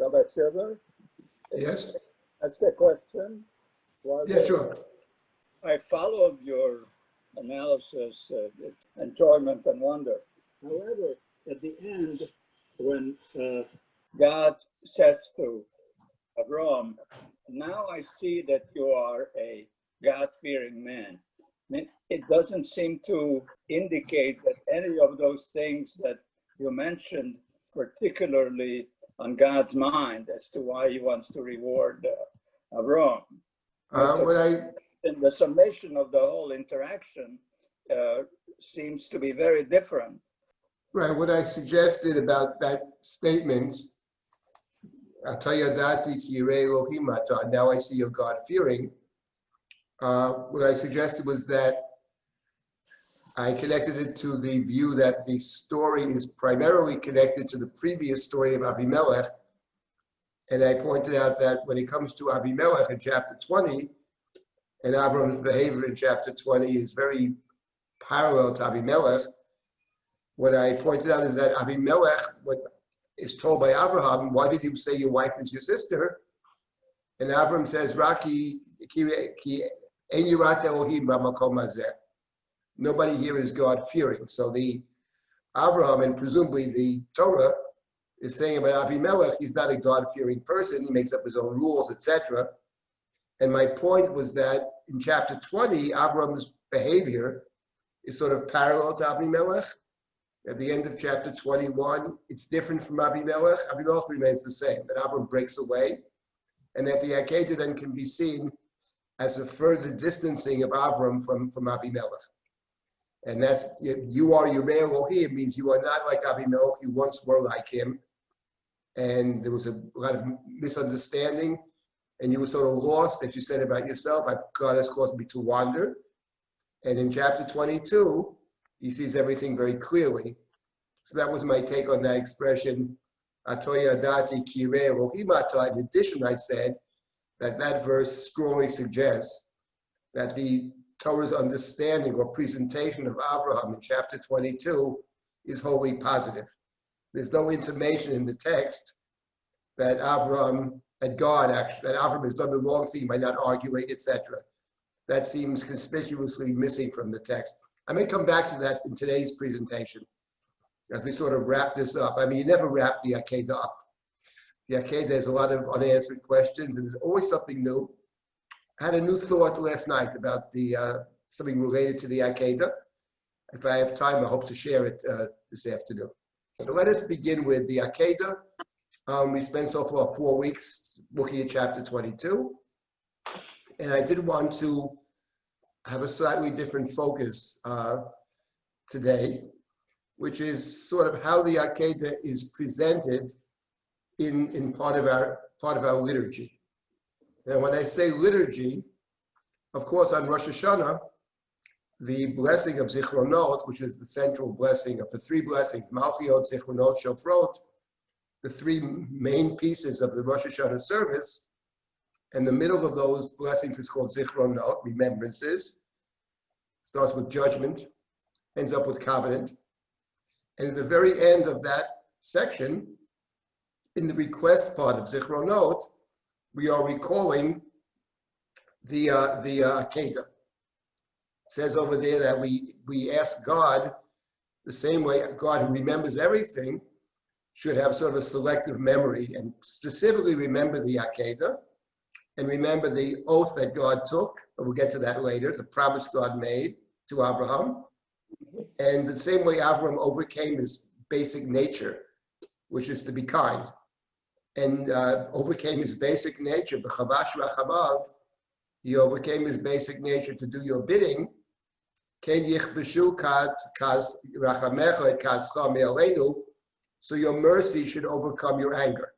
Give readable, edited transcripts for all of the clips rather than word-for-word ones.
Rabbi Silber? Yes? That's the question. Yeah, sure. I followed your analysis, with enjoyment and wonder. However, at the end, when God says to Abraham, now I see that you are a God-fearing man. I mean, it doesn't seem to indicate that any of those things that you mentioned, particularly on God's mind as to why he wants to reward Abraham. And the summation of the whole interaction seems to be very different. Right, what I suggested about that statement, Atayadati ki yirei Elohim ata, now I see your God-fearing, what I suggested was that I connected it to the view that the story is primarily connected to the previous story of Avimelech. And I pointed out that when it comes to Avimelech in chapter 20, and Avram's behavior in chapter 20 is very parallel to Avimelech. What I pointed out is that Avimelech, what is told by Abraham, why did you say your wife is your sister? And Avram says, Raki ki ein yirat Elohim b'makom hazeh. Nobody here is God-fearing. So the Abraham, and presumably the Torah, is saying about Avimelech, he's not a God-fearing person. He makes up his own rules, etc. And my point was that in chapter 20, Avram's behavior is sort of parallel to Avimelech. At the end of chapter 21, it's different from Avimelech. Avimelech remains the same, but Avram breaks away. And that the Akedat then can be seen as a further distancing of Avram from Avimelech. And that's, you are Yirei Elohim, means you are not like Avimelech, you once were like him. And there was a lot of misunderstanding, and you were sort of lost, as you said about yourself. God has caused me to wander. And in chapter 22, he sees everything very clearly. So that was my take on that expression, Atoya Adati ki yirei Elohim ata. In addition, I said that that verse strongly suggests that the Torah's understanding or presentation of Abraham in chapter 22 is wholly positive. There's no intimation in the text that Abraham, that God actually, that Abraham has done the wrong thing by not arguing, etc. That seems conspicuously missing from the text. I may come back to that in today's presentation as we sort of wrap this up. I mean, you never wrap the Akedah up. The Akedah has a lot of unanswered questions, and there's always something new. I had a new thought last night about the something related to the Akedah. If I have time, I hope to share it this afternoon. So let us begin with the Akedah. We spent so far 4 weeks looking at chapter 22. And I did want to have a slightly different focus today, which is sort of how the Akedah is presented in part of our liturgy. And when I say liturgy, of course, on Rosh Hashanah, the blessing of Zichronot, which is the central blessing of the three blessings, Malchiot, Zichronot, Shofrot, the three main pieces of the Rosh Hashanah service, and the middle of those blessings is called Zichronot, remembrances. Starts with judgment, ends up with covenant. And at the very end of that section, in the request part of Zichronot, we are recalling the Akedah. It says over there that we ask God, the same way God who remembers everything should have sort of a selective memory and specifically remember the Akedah and remember the oath that God took, and we'll get to that later, the promise God made to Abraham. And the same way Abraham overcame his basic nature, which is to be kind, and overcame his basic nature, b'chavash rachamav, he overcame his basic nature to do your bidding. Ken yichbeshu kas rachamecha et kascha me'aleinu, so your mercy should overcome your anger.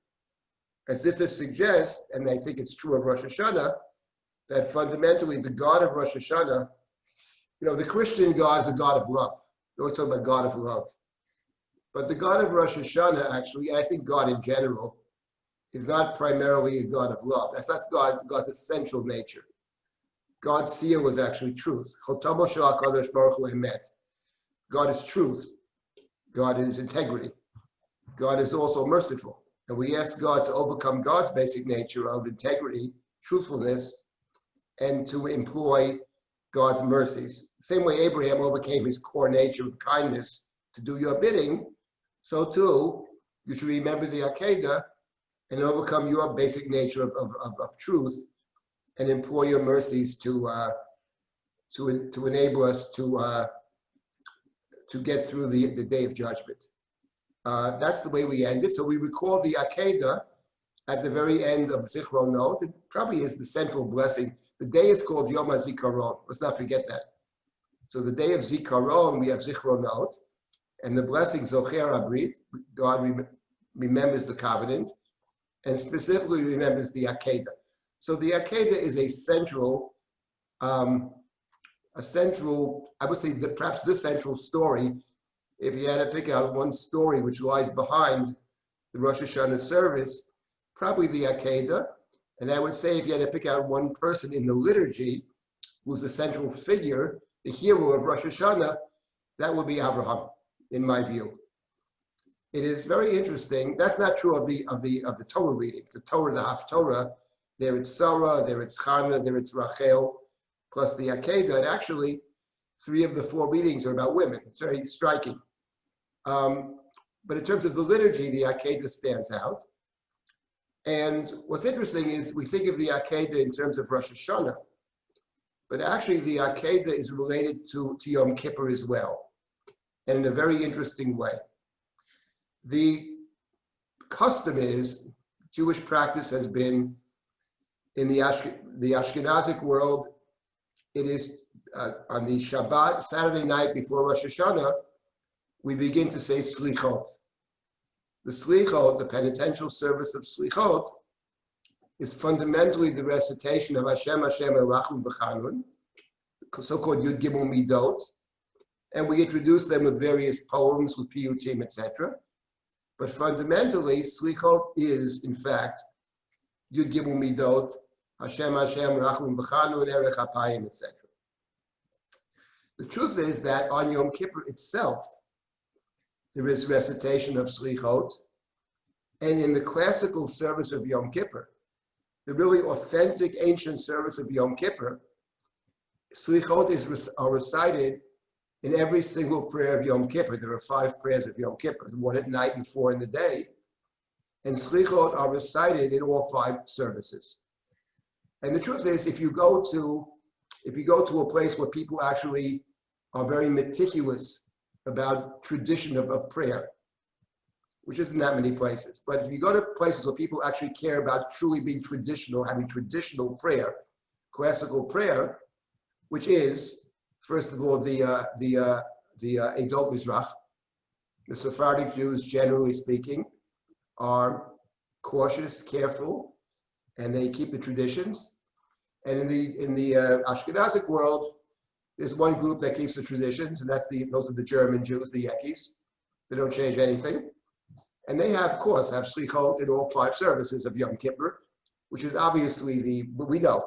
As if this suggests, and I think it's true of Rosh Hashanah, that fundamentally the God of Rosh Hashanah, the Christian God is a God of love. We're talking about God of love. But the God of Rosh Hashanah actually, and I think God in general, is not primarily a God of love. That's God's essential nature. God's seal is actually truth. God is truth. God is integrity. God is also merciful. And we ask God to overcome God's basic nature of integrity, truthfulness, and to employ God's mercies. The same way Abraham overcame his core nature of kindness to do your bidding, so too you should remember the Akedat and overcome your basic nature of truth and employ your mercies to enable us to get through the day of judgment. That's the way we end it. So we recall the Akedat at the very end of Zichronot. It probably is the central blessing. The day is called Yom HaZikaron. Let's not forget that. So the day of Zikaron, we have Zichronot, and the blessing Zocher HaBrit, God remembers the covenant, and specifically remembers the Akedat. So the Akedat is a central, I would say that perhaps the central story. If you had to pick out one story which lies behind the Rosh Hashanah service, probably the Akedat. And I would say if you had to pick out one person in the liturgy who's the central figure, the hero of Rosh Hashanah, that would be Abraham, in my view. It is very interesting. That's not true of the Torah readings. The Torah, the Haftorah, there it's Sarah, there it's Chana, there it's Rachel, plus the Akedat. And actually, 3 of the 4 readings are about women. It's very striking. But in terms of the liturgy, the Akedat stands out. And what's interesting is we think of the Akedat in terms of Rosh Hashanah, but actually the Akedat is related to Yom Kippur as well, and in a very interesting way. The custom is, Jewish practice has been, in the Ashkenazic world, it is on the Shabbat, Saturday night before Rosh Hashanah, we begin to say Slichot. The Slichot, the penitential service of Slichot, is fundamentally the recitation of Hashem, Hashem, Erachum B'Chanun, so-called Yud Gimel Midot, and we introduce them with various poems, with piyutim, etc. But fundamentally, Slichot is, in fact, Yud Gimel Midot, Hashem, Hashem, Erachum B'Chanun, Erech Apayim, etc. The truth is that on Yom Kippur itself, there is recitation of Slichot, and in the classical service of Yom Kippur, the really authentic ancient service of Yom Kippur, Slichot are recited in every single prayer of Yom Kippur. There are 5 prayers of Yom Kippur, 1 at night and 4 in the day, and Slichot are recited in all 5 services. And the truth is, if you go to a place where people actually are very meticulous about tradition of prayer, which isn't that many places, but if you go to places where people actually care about truly being traditional, having traditional prayer, classical prayer, which is, first of all, the Edot Mizrach, the Sephardic Jews, generally speaking, are cautious, careful, and they keep the traditions. And in the Ashkenazic world, there's one group that keeps the traditions, and those are the German Jews, the Yekis. They don't change anything. And they have Slichot in all 5 services of Yom Kippur, which is obviously we know,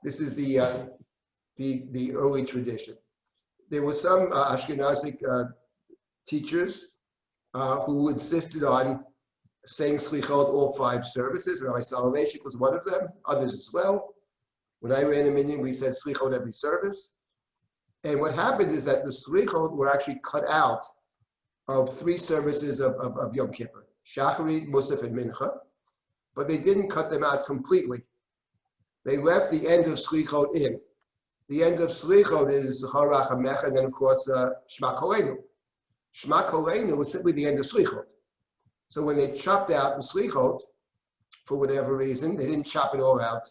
this is the early tradition. There were some Ashkenazic teachers who insisted on saying Slichot all 5 services. Rabbi Soloveitchik was one of them, others as well. When I ran a minyan, we said Slichot every service. And what happened is that the Slichot were actually cut out of 3 services of Yom Kippur, Shacharit, Musaf, and Mincha, but they didn't cut them out completely. They left the end of Slichot in. The end of Slichot is Zechar Rachamecha, and then of course Shema Koleinu. Shema Koleinu was simply the end of Slichot. So when they chopped out the Slichot, for whatever reason, they didn't chop it all out.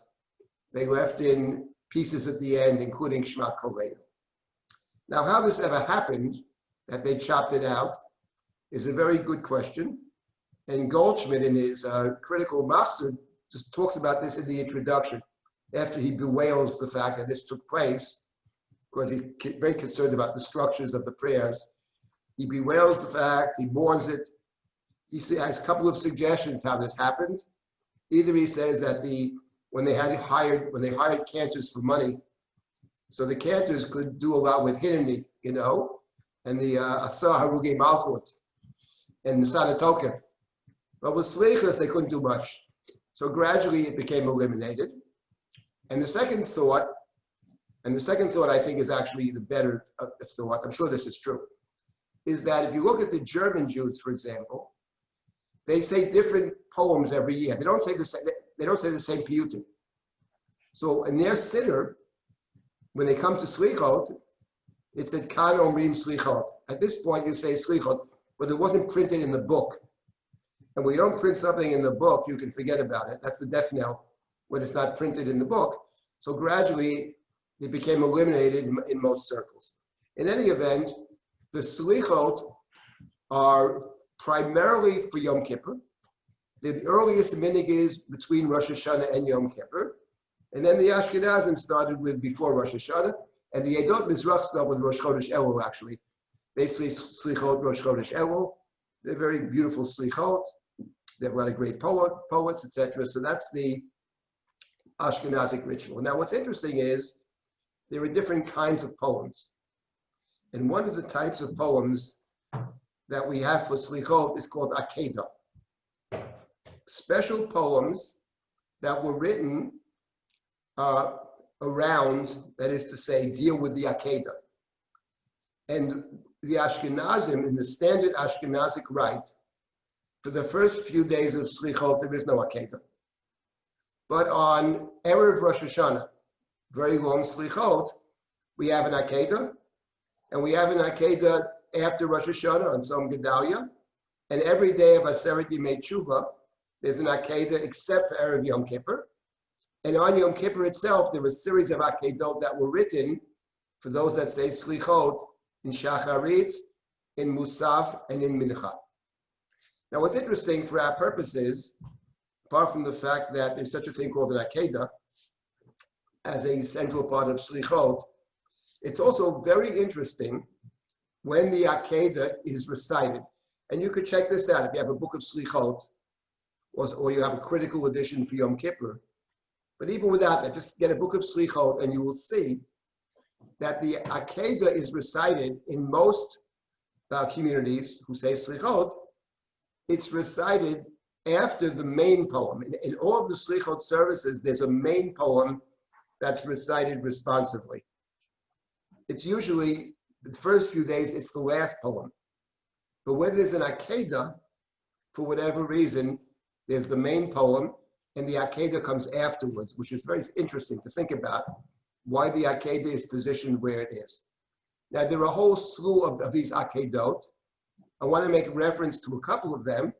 They left in pieces at the end, including Shema Koleinu. Now, how this ever happened, that they chopped it out, is a very good question. And Goldschmidt, in his critical Machzor, just talks about this in the introduction, after he bewails the fact that this took place, because he's very concerned about the structures of the prayers. He bewails the fact, he mourns it. He has a couple of suggestions how this happened. Either he says that when they hired cantors for money, so the cantors could do a lot with Hineni, and the Asah Harugi Malchut, and the Sada Tokef, But with slichas, they couldn't do much. So gradually it became eliminated. And the second thought I think is actually the better thought, I'm sure this is true, is that if you look at the German Jews, for example, they say different poems every year. They don't say the same piyutim. So in their siddur, when they come to slichot, it said kan omrim slichot. At this point, you say slichot, but it wasn't printed in the book. And when you don't print something in the book, you can forget about it. That's the death knell when it's not printed in the book. So gradually, it became eliminated in most circles. In any event, the slichot are primarily for Yom Kippur. The earliest minig is between Rosh Hashanah and Yom Kippur. And then the Ashkenazim started with before Rosh Hashanah. And the Edot Mizrach started with Rosh Chodesh Elul, actually. They say slichot Rosh Chodesh Elul. They're very beautiful slichot. They have a lot of great poets, etc. So that's the Ashkenazic ritual. Now, what's interesting is there are different kinds of poems. And one of the types of poems that we have for slichot is called Akedat. Special poems that were written around, that is to say, deal with the Akedat. And the Ashkenazim, in the standard Ashkenazic rite, for the first few days of slichot, there is no Akedat. But on Erev Rosh Hashanah, very long slichot, we have an Akedah, and we have an Akedah after Rosh Hashanah on Tzom Gedalia, and every day of Aseret Yimei Tshuva, there's an Akedah except for Erev Yom Kippur. And on Yom Kippur itself, there were a series of Akedot that were written for those that say slichot in Shacharit, in Musaf, and in Mincha. Now, what's interesting for our purposes, apart from the fact that there's such a thing called an Akedah as a central part of slichot, it's also very interesting when the Akedah is recited. And you could check this out if you have a book of slichot, or you have a critical edition for Yom Kippur. But even without that, just get a book of slichot and you will see that the Akedah is recited in most communities who say slichot. It's recited after the main poem. In all of the slichot services, there's a main poem that's recited responsively. It's usually, the first few days, it's the last poem. But when there's an Akedah, for whatever reason, there's the main poem, and the Akedah comes afterwards, which is very interesting to think about, why the Akedah is positioned where it is. Now, there are a whole slew of these Akedot. I want to make reference to a couple of them,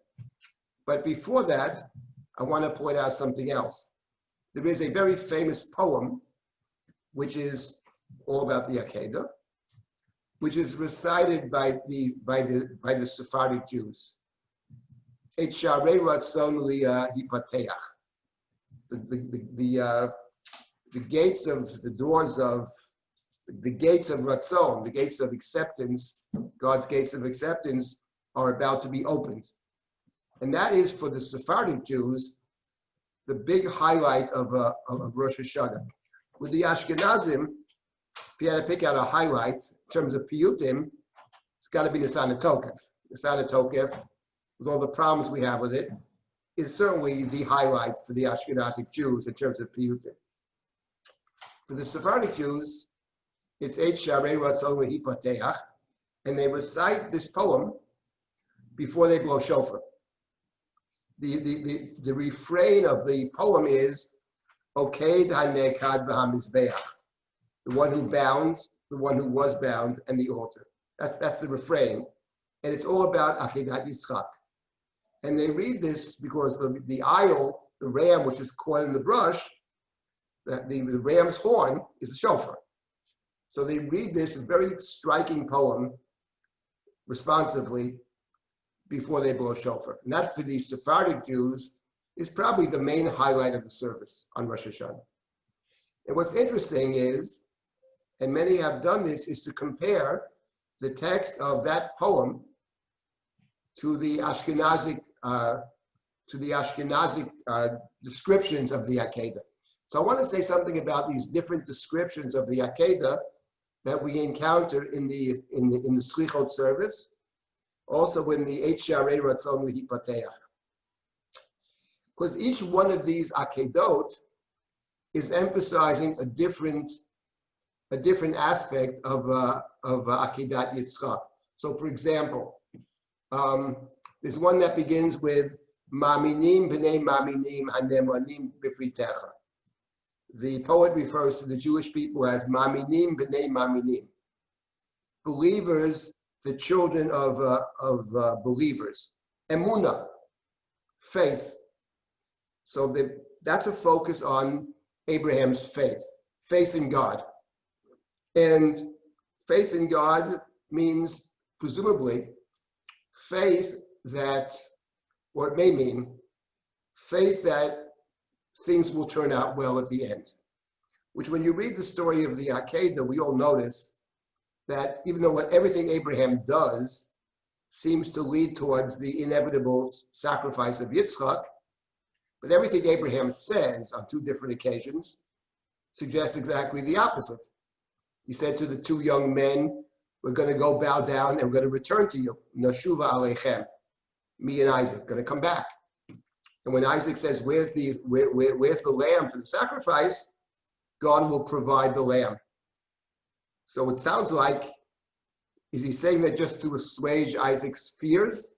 but before that, I want to point out something else. There is a very famous poem, which is all about the Akedah, which is recited by the Sephardic Jews. Et sharei ratzon hipateach. The gates of the doors of the gates of ratzon, the gates of acceptance, God's gates of acceptance are about to be opened. And that is for the Sephardic Jews, the big highlight of Rosh Hashanah. With the Ashkenazim, if you had to pick out a highlight in terms of piyutim, it's got to be Nisan HaTokef. Nisan HaTokef, with all the problems we have with it, is certainly the highlight for the Ashkenazic Jews in terms of piyutim. For the Sephardic Jews, it's Et Sharei Ratzon Hipateach, and they recite this poem before they blow shofar. The refrain of the poem is Oked HaNekad V'HaMizbeach, the one who bound, the one who was bound, and the altar. That's the refrain, and it's all about Akedat Yitzchak. And they read this because the aisle, the ram which is caught in the brush, the ram's horn is the shofar. So they read this very striking poem responsively before they blow shofar. And that, for the Sephardic Jews, is probably the main highlight of the service on Rosh Hashanah. And what's interesting is, and many have done this, is to compare the text of that poem to the Ashkenazic descriptions of the Akedah. So I want to say something about these different descriptions of the Akedah that we encounter in the Slichot service, also in the Et Sharei Ratzon Hipateach. Because each one of these Akedot is emphasizing a different aspect of Akedat Yitzchak. So, for example, there's one that begins with Ma'aminim b'nei Ma'aminim hanemanim b'fritecha. The poet refers to the Jewish people as Ma'aminim b'nei Ma'aminim, believers, the children of believers. Emunah, faith. So that's a focus on Abraham's faith in God. And faith in God means, presumably, faith that, or it may mean, faith that things will turn out well at the end. Which when you read the story of the Akedah, we all notice that even though everything Abraham does seems to lead towards the inevitable sacrifice of Yitzchak, but everything Abraham says on two different occasions suggests exactly the opposite. He said to the two young men, we're going to go bow down and we're going to return to you. Nashuva aleichem. Me and Isaac, going to come back. And when Isaac says, where's the lamb for the sacrifice? God will provide the lamb. So it sounds like, is he saying that just to assuage Isaac's fears?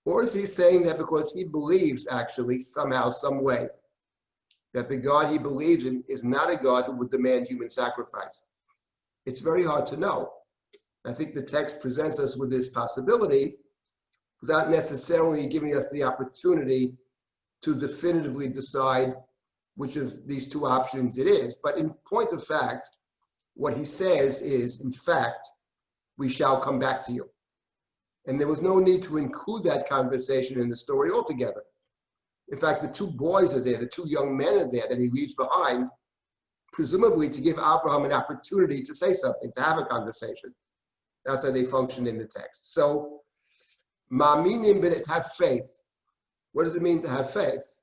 Or is he saying that because he believes actually somehow, some way, that the God he believes in is not a God who would demand human sacrifice? It's very hard to know. I think the text presents us with this possibility without necessarily giving us the opportunity to definitively decide which of these two options it is. But in point of fact, what he says is, in fact, we shall come back to you. And there was no need to include that conversation in the story altogether. In fact, the two boys are there, the two young men are there that he leaves behind, presumably to give Abraham an opportunity to say something, to have a conversation. That's how they function in the text. So, ma'aminim b'nei, to have faith. What does it mean to have faith?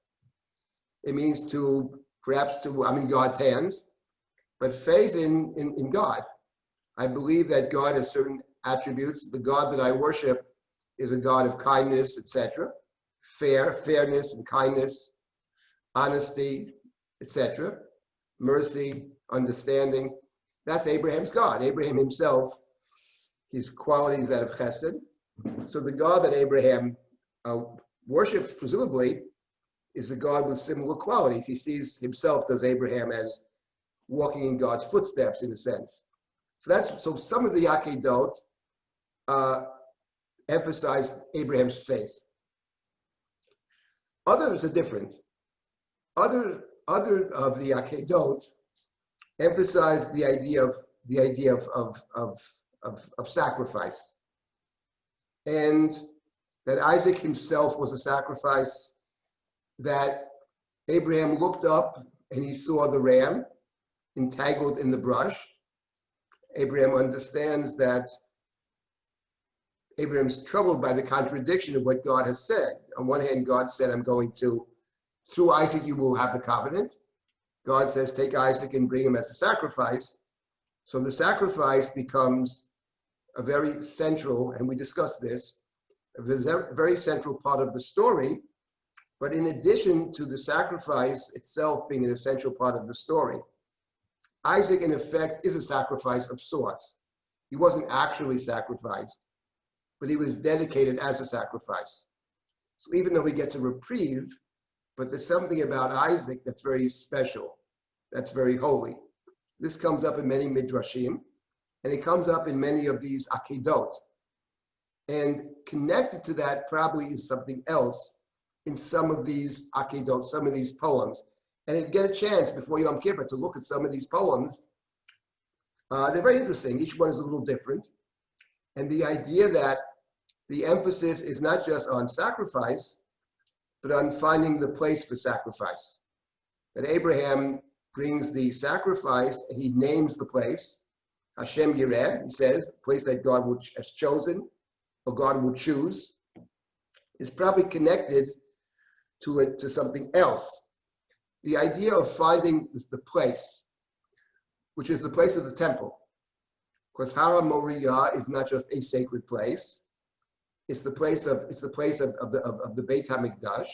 It means I'm in God's hands, but faith in God. I believe that God has certain attributes. The God that I worship is a God of kindness, etc., fairness and kindness, honesty, etc., mercy, understanding. That's Abraham's God. Abraham himself, his qualities that of chesed. So the God that Abraham worships, presumably, is a God with similar qualities. He sees himself, does Abraham, as walking in God's footsteps, in a sense. So some of the Akedot emphasize Abraham's faith. Others are different. Other of the Akedot emphasize the idea of sacrifice, and that Isaac himself was a sacrifice, that Abraham looked up and he saw the ram entangled in the brush. Abraham understands that Abraham's troubled by the contradiction of what God has said. On one hand, God said, through Isaac you will have the covenant. God says, take Isaac and bring him as a sacrifice. So the sacrifice becomes a very central, and we discussed this, a very central part of the story. But in addition to the sacrifice itself being an essential part of the story, Isaac, in effect, is a sacrifice of sorts. He wasn't actually sacrificed, but he was dedicated as a sacrifice. So even though he gets a reprieve, but there's something about Isaac that's very special, that's very holy. This comes up in many midrashim, and it comes up in many of these akedot. And connected to that probably is something else in some of these akedot, some of these poems. And you get a chance before Yom Kippur to look at some of these poems. They're very interesting. Each one is a little different. And the idea that the emphasis is not just on sacrifice, but on finding the place for sacrifice. That Abraham brings the sacrifice, and he names the place, Hashem Yireh, he says, the place that God has chosen, or God will choose, is probably connected to something else. The idea of finding the place, which is the place of the temple. Because Har HaMoriah is not just a sacred place. It's the place of the Beit HaMikdash.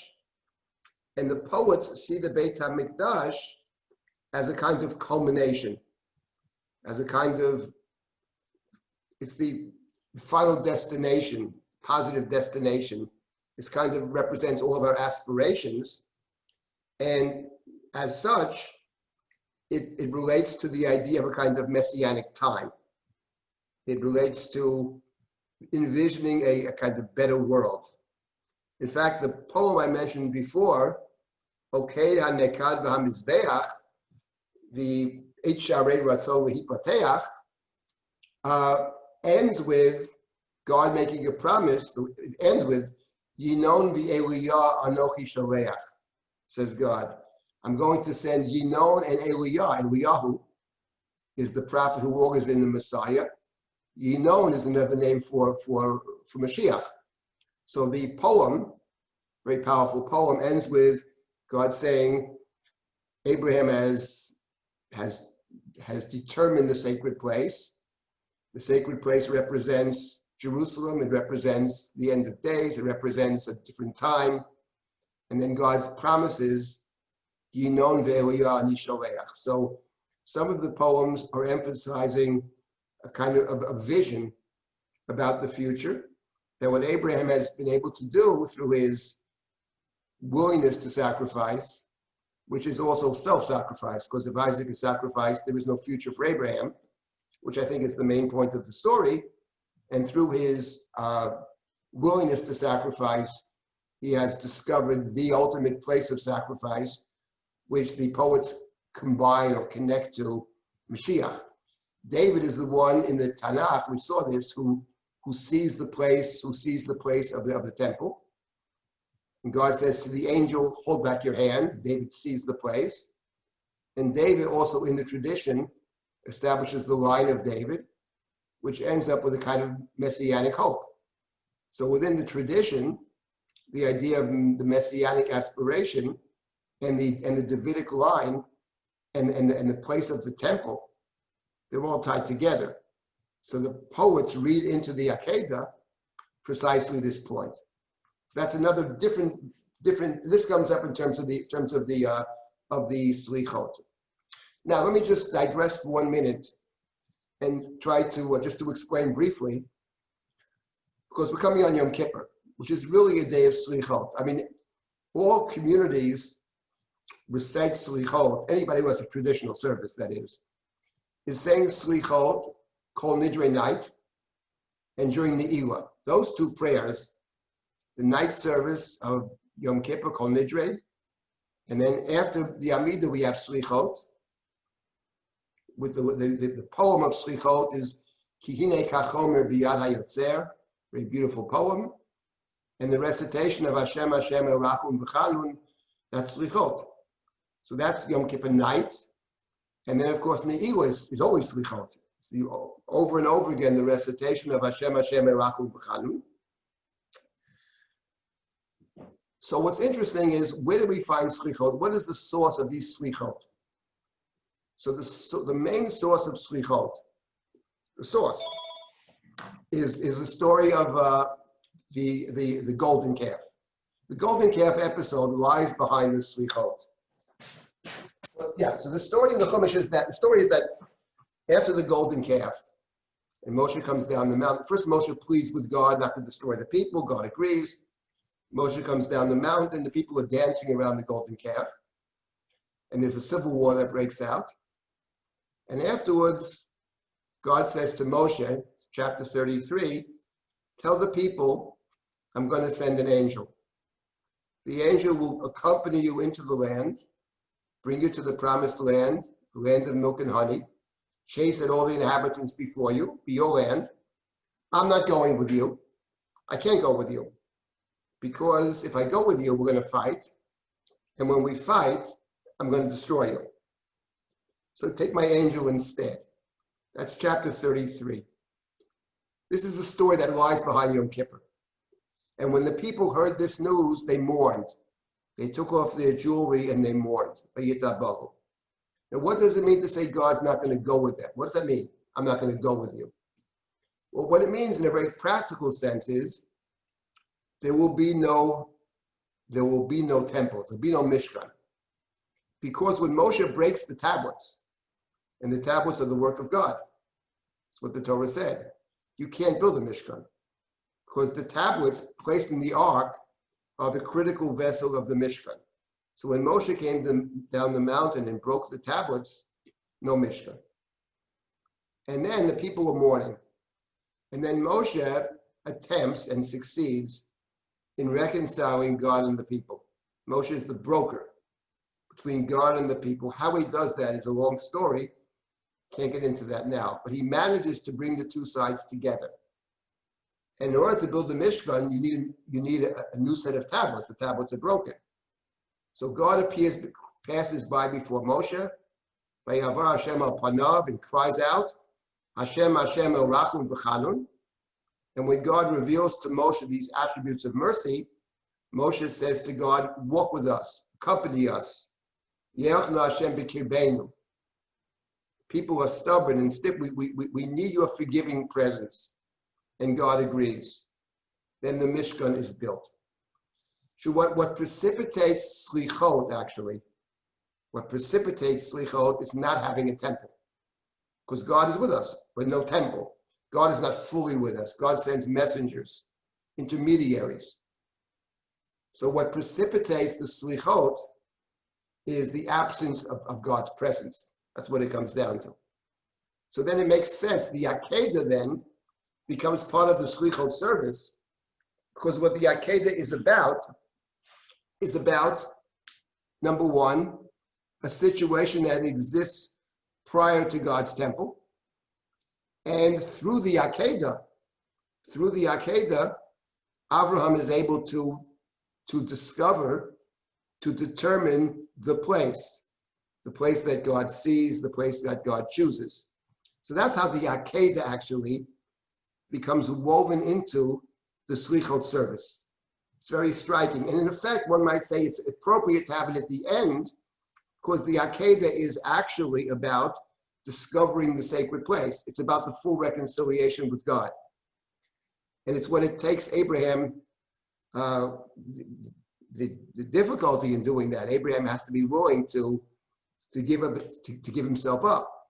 And the poets see the Beit HaMikdash as a kind of culmination, as a kind of, it's the final destination, positive destination. This kind of represents all of our aspirations. And as such, it relates to the idea of a kind of messianic time. It relates to envisioning a kind of better world. In fact, the poem I mentioned before, Akedat HaNekad V'HaMizbeach, the Eight Sharei Ratzon V'Hipateach, ends with God making a promise. It ends with, Yinon v'Eliyah Anochi Shaleach, says God. I'm going to send Yinon and Eliyah. Eliyahu is the prophet who augurs in the Messiah. Yinon is another name for Mashiach. So the poem, very powerful poem, ends with God saying, Abraham has determined the sacred place. The sacred place represents Jerusalem. It represents the end of days. It represents a different time. And then God promises, Yinon ve'Eliyah ani sholeach. So some of the poems are emphasizing a kind of a vision about the future, that what Abraham has been able to do through his willingness to sacrifice, which is also self-sacrifice, because if Isaac is sacrificed, there is no future for Abraham, which I think is the main point of the story. And through his willingness to sacrifice, he has discovered the ultimate place of sacrifice, which the poets combine or connect to Mashiach. David is the one in the Tanakh, we saw this, who sees the place of the temple. And God says to the angel, hold back your hand. David sees the place. And David also in the tradition establishes the line of David, which ends up with a kind of messianic hope. So within the tradition, the idea of the messianic aspiration and the Davidic line and the place of the temple, they're all tied together. So the poets read into the Akedah precisely this point. So that's another different. This comes up in terms of the slichot. Now let me just digress for 1 minute and try to just to explain briefly, because we're coming on Yom Kippur, which is really a day of slichot. I mean, all communities recite slichot. Anybody who has a traditional service, that is saying slichot, Kol Nidre night, and during Ne'ilah. Those two prayers, the night service of Yom Kippur, Kol Nidre, and then after the Amidah we have slichot. With the poem of slichot is Ki Hine Kachomer Biyad HaYotzer, very beautiful poem, and the recitation of Hashem Hashem Erachum V'Chanun, that's slichot. So that's Yom Kippur night. And then, of course, Ne'ilah is always slichot. It's over and over again, the recitation of Hashem Hashem Erachum V'Chanun. So what's interesting is, where do we find slichot? What is the source of these slichot? So the main source of slichot, the source, is the story of the golden calf. The golden calf episode lies behind the slichot. So the story in the Chumash is that after the golden calf, and Moshe comes down the mountain. First, Moshe pleads with God not to destroy the people. God agrees. Moshe comes down the mountain. The people are dancing around the golden calf, and there's a civil war that breaks out. And afterwards, God says to Moshe, chapter 33, tell the people, I'm going to send an angel. The angel will accompany you into the land, bring you to the promised land, the land of milk and honey, chase at all the inhabitants before you, be your land. I'm not going with you. I can't go with you. Because if I go with you, we're going to fight. And when we fight, I'm going to destroy you. So take my angel instead. That's chapter 33. This is the story that lies behind Yom Kippur. And when the people heard this news, they mourned. They took off their jewelry and they mourned. Now, what does it mean to say God's not going to go with them? What does that mean? I'm not going to go with you. Well, what it means in a very practical sense is there will be no there will be no temple, there'll be no Mishkan. Because when Moshe breaks the tablets, and the tablets are the work of God, that's what the Torah said, you can't build a Mishkan. Because the tablets placed in the ark are the critical vessel of the Mishkan. So when Moshe came down the mountain and broke the tablets, no Mishkan. And then the people were mourning. And then Moshe attempts and succeeds in reconciling God and the people. Moshe is the broker between God and the people. How he does that is a long story. Can't get into that now. But he manages to bring the two sides together. And in order to build the Mishkan, you need a new set of tablets. The tablets are broken. So God passes by before Moshe, Vayavar Hashem al panav, and cries out, Hashem, Hashem el rachum v'chanun. And when God reveals to Moshe these attributes of mercy, Moshe says to God, walk with us, accompany us. Ye'achna Hashem b'kirbeinu. People are stubborn and stiff. We need your forgiving presence. And God agrees. Then the Mishkan is built. So what precipitates slichot, actually, what precipitates slichot is not having a temple. Because God is with us, but no temple. God is not fully with us. God sends messengers, intermediaries. So what precipitates the slichot is the absence of God's presence. That's what it comes down to. So then it makes sense. The Akedah then becomes part of the slichot service, because what the Akedah is about, number one, a situation that exists prior to God's temple. And through the Akedah, Abraham is able to discover, to determine the place that God sees, the place that God chooses. So that's how the Akedah actually becomes woven into the slichot service. It's very striking. And in effect, one might say it's appropriate to have it at the end, because the Akedah is actually about discovering the sacred place. It's about the full reconciliation with God. And it's what it takes Abraham, the difficulty in doing that. Abraham has to be willing to give himself up,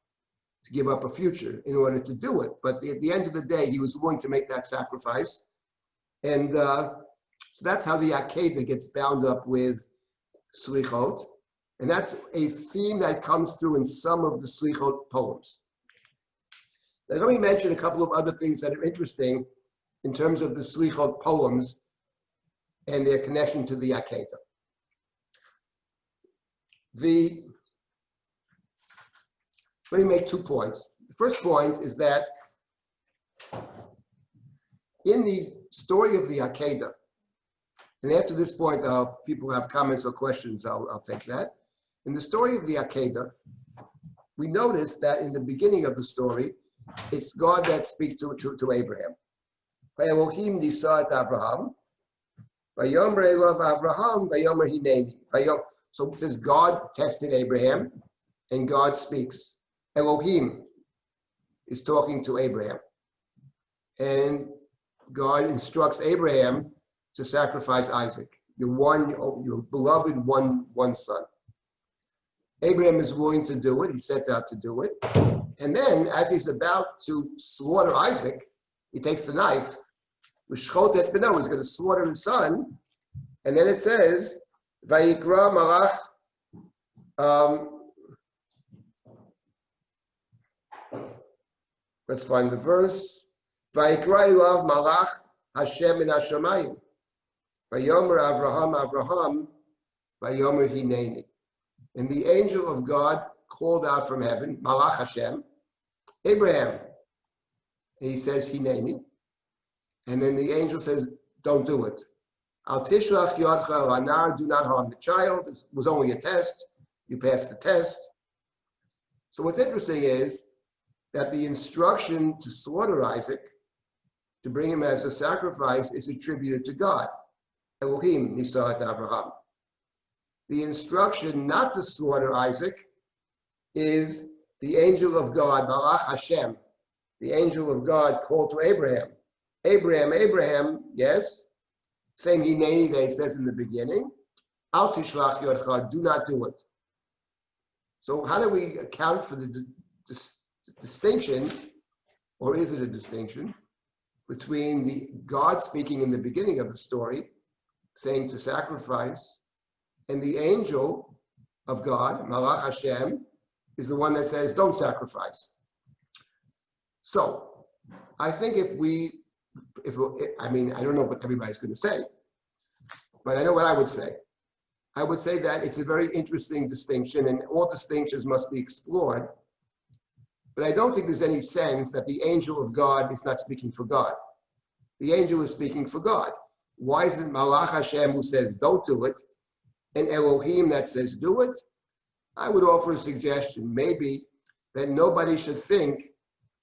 to give up a future in order to do it. But at the end of the day, he was willing to make that sacrifice. And so that's how the Akedah gets bound up with slichot. And that's a theme that comes through in some of the slichot poems. Now, let me mention a couple of other things that are interesting in terms of the slichot poems and their connection to the Akedah. Let me make 2 points. The first point is that in the story of the Akedah, and after this point, if people have comments or questions, I'll take that. In the story of the Akedah, we notice that in the beginning of the story, it's God that speaks to Abraham. Elohim nisa et Abraham, vayomer elav Abraham, vayomer hineni. So it says God tested Abraham, and God speaks. Elohim is talking to Abraham, and God instructs Abraham to sacrifice Isaac, your beloved one son. Abraham is willing to do it. He sets out to do it. And then, as he's about to slaughter Isaac, he takes the knife. He's going to slaughter his son. And then it says, Vayikra malach. Let's find the verse. Vayikra ilav malach Hashem min hashamayim. Vayomer Avraham, Vayomer hineni. And the angel of God called out from heaven, Malach Hashem, Abraham. And he says, hineni. And then the angel says, don't do it. Al tishlach yodcha al anar, do not harm the child. It was only a test. You passed the test. So what's interesting is that the instruction to slaughter Isaac, to bring him as a sacrifice, is attributed to God. Elohim nisa et Abraham. The instruction not to slaughter Isaac is the angel of God, Malach Hashem, the angel of God called to Abraham. Abraham, Abraham, yes? Same hineni that he says in the beginning. Al tishlach yodcha, do not do it. So how do we account for the distinction, or is it a distinction, between the God speaking in the beginning of the story, saying to sacrifice, and the angel of God, Malach Hashem, is the one that says, don't sacrifice. So I think I don't know what everybody's going to say, but I know what I would say. I would say that it's a very interesting distinction, and all distinctions must be explored. But I don't think there's any sense that the angel of God is not speaking for God. The angel is speaking for God. Why is it Malach Hashem who says don't do it, and Elohim that says do it? I would offer a suggestion, maybe that nobody should think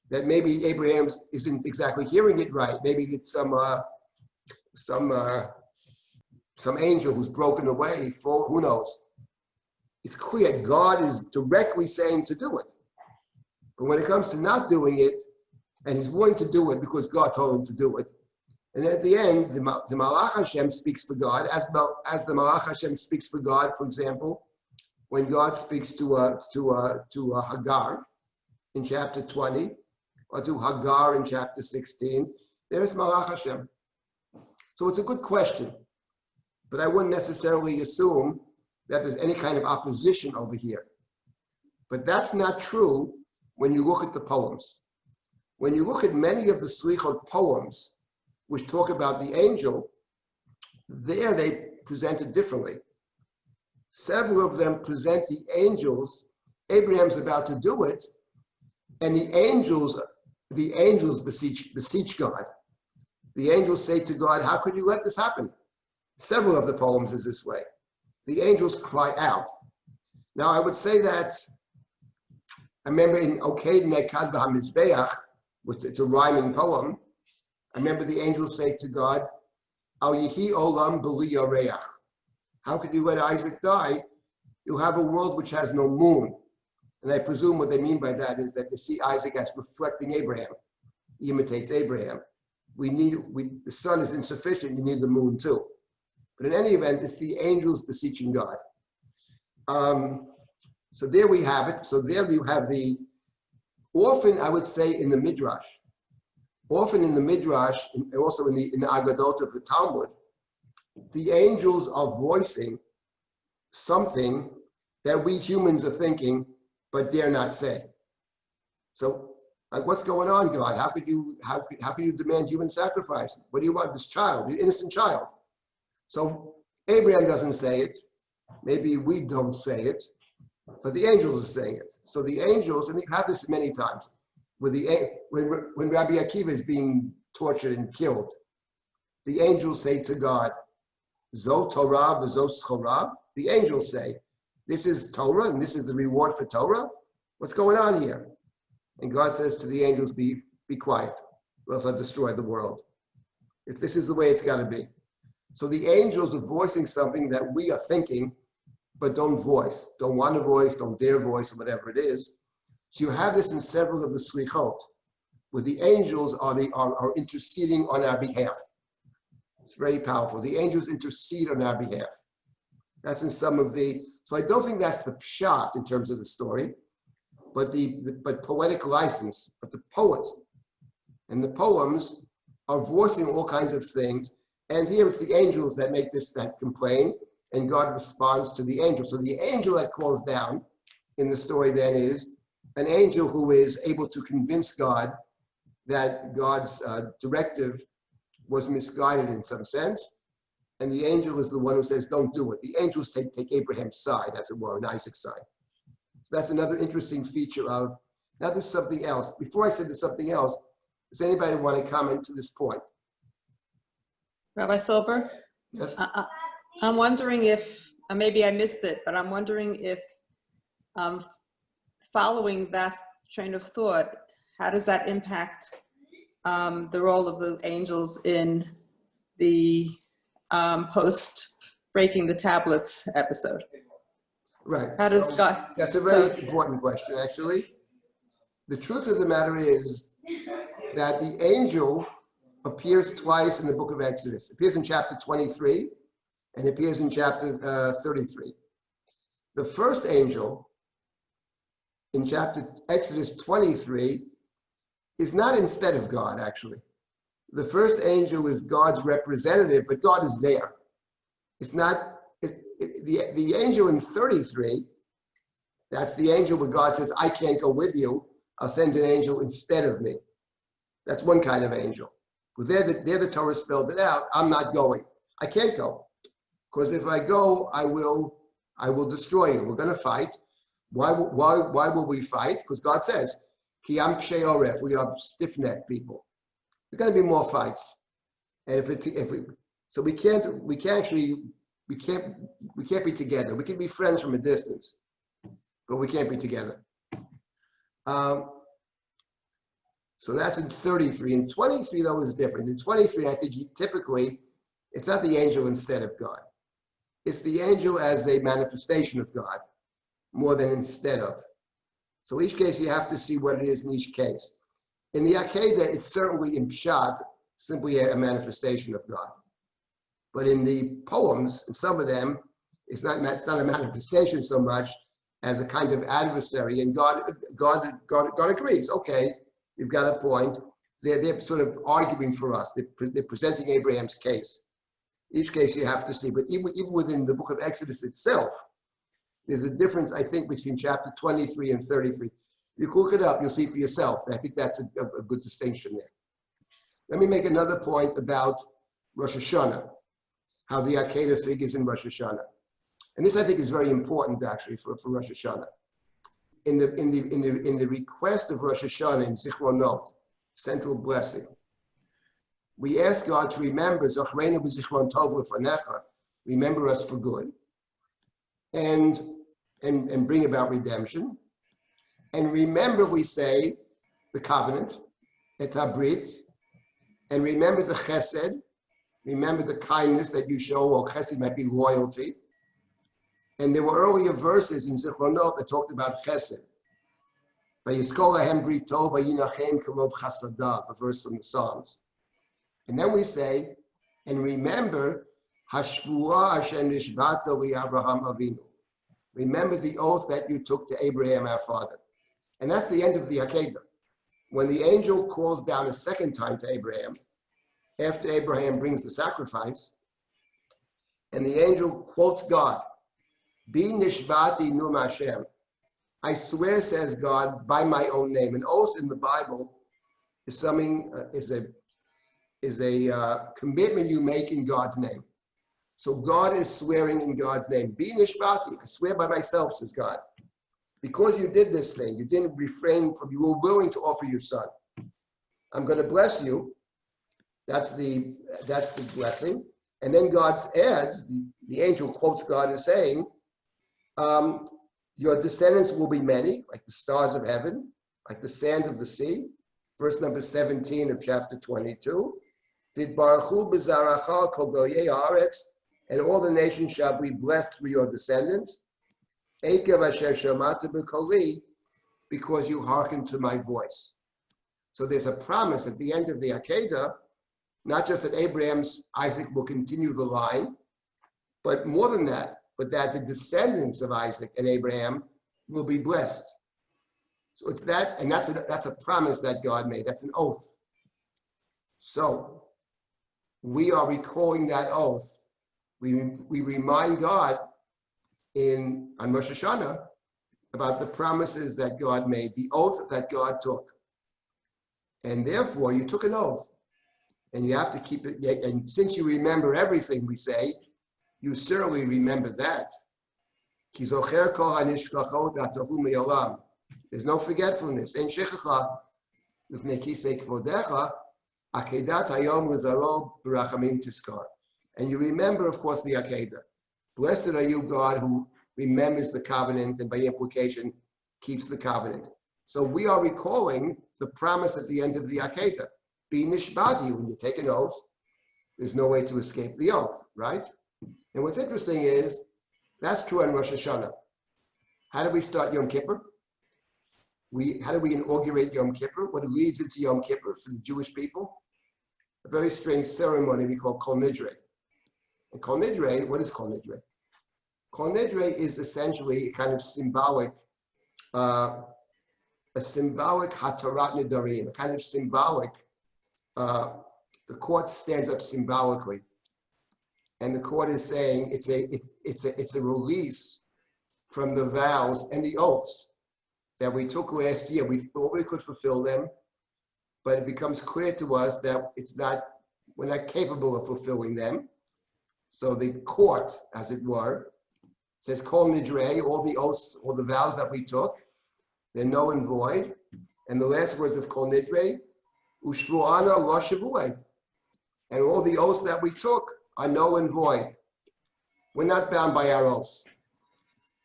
that maybe Abraham isn't exactly hearing it right. Maybe it's some angel who's broken away, who knows? It's clear God is directly saying to do it. But when it comes to not doing it, and he's willing to do it because God told him to do it, and at the end, the Malach Hashem speaks for God, as the Malach Hashem speaks for God, for example, when God speaks to Hagar in chapter 20, or to Hagar in chapter 16, there's Malach Hashem. So it's a good question, but I wouldn't necessarily assume that there's any kind of opposition over here. But that's not true when you look at the poems. When you look at many of the Slichot poems, which talk about the angel, there they present it differently. Several of them present the angels, Abraham's about to do it, and the angels beseech God. The angels say to God, how could you let this happen? Several of the poems is this way. The angels cry out. Now I would say that, I remember in Akedat HaMizbeach, which it's a rhyming poem, I remember the angels say to God, Al Yehi Olam B'li Yareach. How could you let Isaac die? You'll have a world which has no moon. And I presume what they mean by that is that they see Isaac as reflecting Abraham. He imitates Abraham. The sun is insufficient, you need the moon too. But in any event, it's the angels beseeching God. So there we have it. So there you have often I would say in the Midrash, and also in the Agadot of the Talmud, the angels are voicing something that we humans are thinking, but dare not say. So, like, what's going on, God? How can you demand human sacrifice? What do you want? This child, the innocent child. So Abraham doesn't say it. Maybe we don't say it, but the angels are saying it. So the angels, and we've had this many times, when Rabbi Akiva is being tortured and killed, the angels say to God, Zo Torah v'zo schora. The angels say, this is Torah and this is the reward for Torah. What's going on here? And God says to the angels, be quiet, or else I'll destroy the world. If this is the way it's got to be. So the angels are voicing something that we are thinking, but don't voice, don't want to voice, don't dare voice, or whatever it is. So you have this in several of the Slichot, where the angels are interceding on our behalf. It's very powerful. The angels intercede on our behalf. That's in some of so I don't think that's the pshat in terms of the story, but but poetic license, but the poets and the poems are voicing all kinds of things. And here it's the angels that make that complain, and God responds to the angel. So the angel that calls down in the story then is an angel who is able to convince God that God's directive was misguided in some sense. And the angel is the one who says, don't do it. The angels take Abraham's side, as it were, and Isaac's side. So that's another interesting feature of, now there's something else. Before I said there's something else, does anybody want to comment to this point? Rabbi Silber? Yes. I'm wondering if, maybe I missed it, but I'm wondering if following that train of thought, how does that impact the role of the angels in the post-breaking the tablets episode? Right. How does God? That's a very important question, actually. The truth of the matter is that the angel appears twice in the book of Exodus. It appears in chapter 23 and appears in chapter 33. The first angel in chapter Exodus 23 is not instead of God, actually. The first angel is God's representative, but God is there. It's not, the angel in 33, that's the angel where God says, I can't go with you. I'll send an angel instead of me. That's one kind of angel. But there the Torah spelled it out. I'm not going. I can't go. Because if I go, I will destroy you. We're going to fight. Why will we fight? Because God says, Ki am kshei oref, we are stiff-necked people. There's going to be more fights. And we can't be together. We can be friends from a distance, but we can't be together. So that's in 33. In 23, though, is different. In 23, I think typically, it's not the angel instead of God. It's the angel as a manifestation of God, more than instead of. So each case, you have to see what it is in each case. In the Akedat, it's certainly in Pshat, simply a manifestation of God. But in the poems, in some of them, it's not a manifestation so much as a kind of adversary. And God agrees. Okay, you've got a point. They're sort of arguing for us. They're presenting Abraham's case. Each case you have to see. But even within the book of Exodus itself, there's a difference, I think, between chapter 23 and 33. You can look it up, you'll see for yourself. I think that's a good distinction there. Let me make another point about Rosh Hashanah, how the Akedah figures in Rosh Hashanah. And this, I think, is very important, actually, for Rosh Hashanah. In the request of Rosh Hashanah in Zichronot, central blessing, we ask God to remember, Zochreinu b'zichron tov lefanecha, remember us for good, and bring about redemption. And remember, we say, the covenant, et habrit, and remember the chesed, remember the kindness that you show, or chesed might be loyalty. And there were earlier verses in Zichronot that talked about chesed. Vayiskol lahem brit tov vayinachem karov chasadav, a verse from the Psalms. And then we say, and remember, hashvuah asher nishbata liAvraham Avinu. Remember the oath that you took to Abraham, our father. And that's the end of the Akedah. When the angel calls down a second time to Abraham, after Abraham brings the sacrifice, and the angel quotes God, Bi nishbati num Hashem. I swear, says God, by my own name. An oath in the Bible is something, is a commitment you make in God's name. So God is swearing in God's name. Bi nishbati, I swear by myself, says God. Because you did this thing, you didn't refrain from, you were willing to offer your son. I'm going to bless you. That's the blessing. And then God adds, the angel quotes God as saying, your descendants will be many, like the stars of heaven, like the sand of the sea. Verse number 17 of chapter 22. And all the nations shall be blessed through your descendants. Because you hearken to my voice. So there's a promise at the end of the Akedah, not just that Isaac will continue the line, but more than that, but that the descendants of Isaac and Abraham will be blessed. So it's that, and that's a promise that God made. That's an oath. So we are recalling that oath. We remind God on Rosh Hashanah about the promises that God made, the oath that God took. And therefore, you took an oath. And you have to keep it. And since you remember everything we say, you certainly remember that. There's no forgetfulness. And you remember, of course, the Akedah. Blessed are you, God, who remembers the covenant and by implication keeps the covenant. So we are recalling the promise at the end of the Akedah. Be nishbati, when you take an oath, there's no way to escape the oath, right? And what's interesting is, that's true on Rosh Hashanah. How do we start Yom Kippur? How do we inaugurate Yom Kippur? What leads into Yom Kippur for the Jewish people? a very strange ceremony we call Kol Nidre. And Kol Nidre, what is Kol Nidre? Kol Nidre is essentially a kind of symbolic, a symbolic Hatarat Nidarim, a kind of symbolic, the court stands up symbolically. And the court is saying it's a release from the vows and the oaths that we took last year. We thought we could fulfill them, but it becomes clear to us that we're not capable of fulfilling them. So the court, as it were, says, Kol Nidre, all the oaths, all the vows that we took, they're null and void. And the last words of Kol Nidre, Ushvu'ana lo shavu'eh. And all the oaths that we took are null and void. We're not bound by our oaths.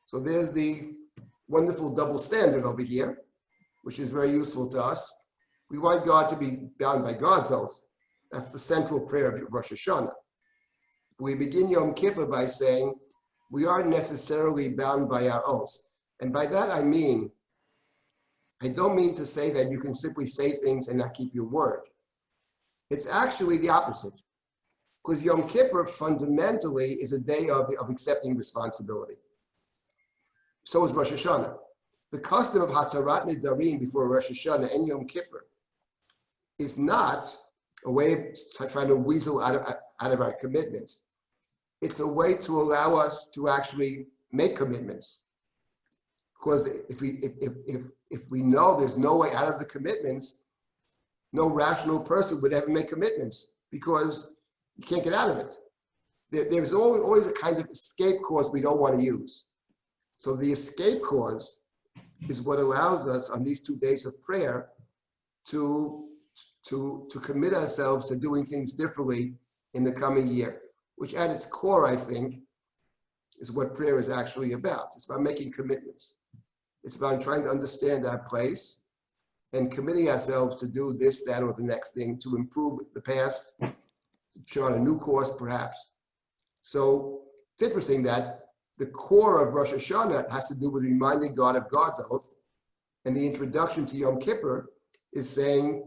So there's the wonderful double standard over here, which is very useful to us. We want God to be bound by God's oath. That's the central prayer of Rosh Hashanah. We begin Yom Kippur by saying, we aren't necessarily bound by our oaths. And by that I don't mean to say that you can simply say things and not keep your word. It's actually the opposite. Because Yom Kippur fundamentally is a day of accepting responsibility. So is Rosh Hashanah. The custom of Hatarat Nidarim before Rosh Hashanah and Yom Kippur is not a way of trying to weasel out of our commitments. It's a way to allow us to actually make commitments. Because if we know there's no way out of the commitments, no rational person would ever make commitments because you can't get out of it. There's always a kind of escape clause we don't want to use. So the escape clause is what allows us on these 2 days of prayer to commit ourselves to doing things differently in the coming year, which at its core, I think, is what prayer is actually about. It's about making commitments. It's about trying to understand our place and committing ourselves to do this, that, or the next thing to improve the past, to chart a new course perhaps. So it's interesting that the core of Rosh Hashanah has to do with reminding God of God's oath, and the introduction to Yom Kippur is saying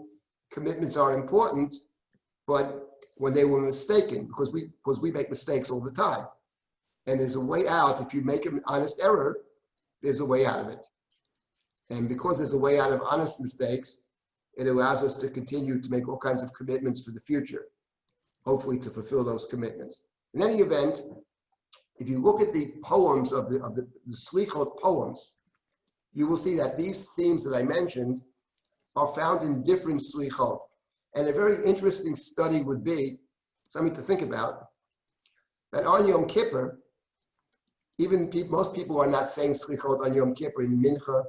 commitments are important, but when they were mistaken, because we make mistakes all the time. And there's a way out. If you make an honest error, there's a way out of it. And because there's a way out of honest mistakes, it allows us to continue to make all kinds of commitments for the future, hopefully to fulfill those commitments. In any event, if you look at the poems of the Slichot poems, you will see that these themes that I mentioned are found in different Slichot. And a very interesting study would be, something to think about, that on Yom Kippur, most people are not saying Slichot on Yom Kippur in Mincha,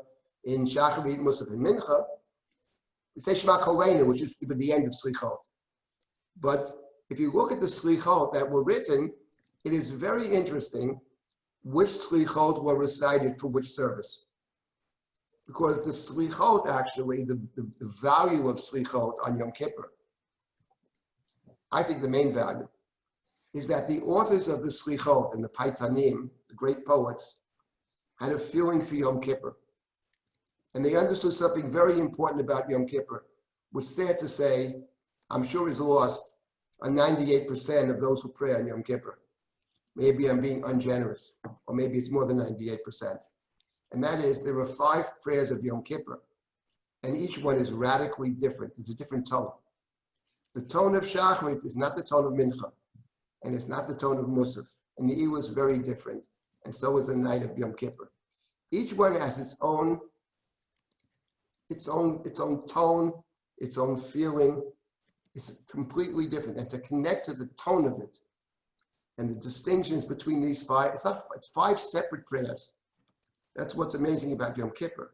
in Shacharit, Musaf, and Mincha. We say Shema Koleinu, which is the end of Slichot. But if you look at the Slichot that were written, it is very interesting which Slichot were recited for which service. Because the Slichot actually, the value of Slichot on Yom Kippur, I think the main value, is that the authors of the Slichot and the Paitanim, the great poets, had a feeling for Yom Kippur. And they understood something very important about Yom Kippur, which sad to say, I'm sure is lost on 98% of those who pray on Yom Kippur. Maybe I'm being ungenerous, or maybe it's more than 98%. And that is, there are 5 prayers of Yom Kippur, and each one is radically different. It's a different tone. The tone of Shacharit is not the tone of Mincha, and it's not the tone of Musaf. And the Eilah is very different, and so is the night of Yom Kippur. Each one has its own tone, its own feeling. It's completely different. And to connect to the tone of it and the distinctions between these 5, it's 5 separate prayers. That's what's amazing about Yom Kippur.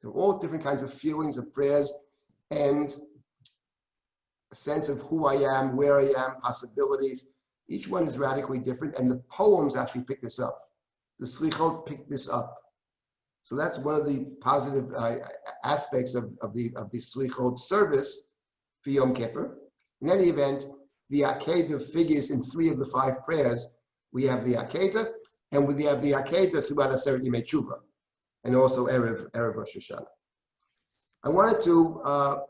They're all different kinds of feelings of prayers and a sense of who I am, where I am, possibilities. Each one is radically different, and the poems actually pick this up. The Slichot pick this up. So that's one of the positive aspects of the Slichot service for Yom Kippur. In any event, the Akedat figures in 3 of the 5 prayers. We have the Akedat, and we have the Akedat throughout Aseret Yimei Tshuva, and also Erev Rosh Hashanah. I wanted to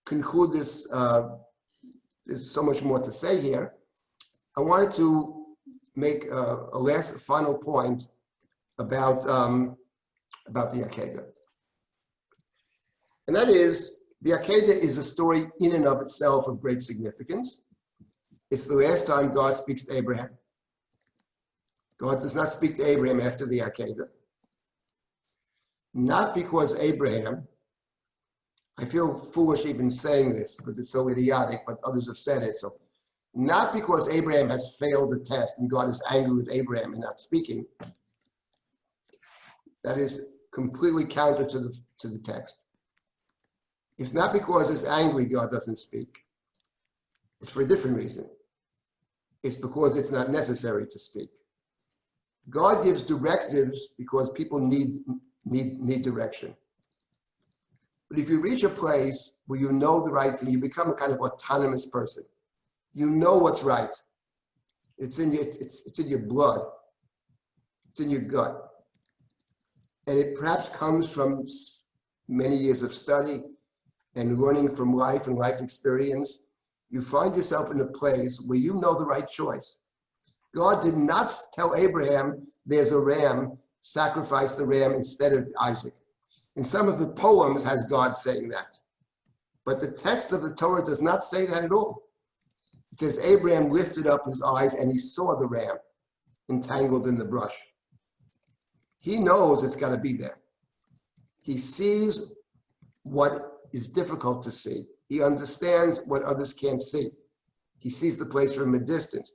conclude this There's so much more to say here. I wanted to make a last final point about the Akedat. And that is, the Akedat is a story in and of itself of great significance. It's the last time God speaks to Abraham. God does not speak to Abraham after the Akedat. Not because Abraham, I feel foolish even saying this because it's so idiotic, but others have said it. So, not because Abraham has failed the test and God is angry with Abraham and not speaking. That is completely counter to the text. It's not because he's angry God doesn't speak. It's for a different reason. It's because it's not necessary to speak. God gives directives because people need direction. But if you reach a place where you know the right thing, you become a kind of autonomous person. You know what's right. It's in your blood. It's in your gut. And it perhaps comes from many years of study and learning from life and life experience. You find yourself in a place where you know the right choice. God did not tell Abraham, there's a ram, sacrifice the ram instead of Isaac. In some of the poems has God saying that. But the text of the Torah does not say that at all. It says Abraham lifted up his eyes and he saw the ram entangled in the brush. He knows it's got to be there. He sees what is difficult to see. He understands what others can't see. He sees the place from a distance.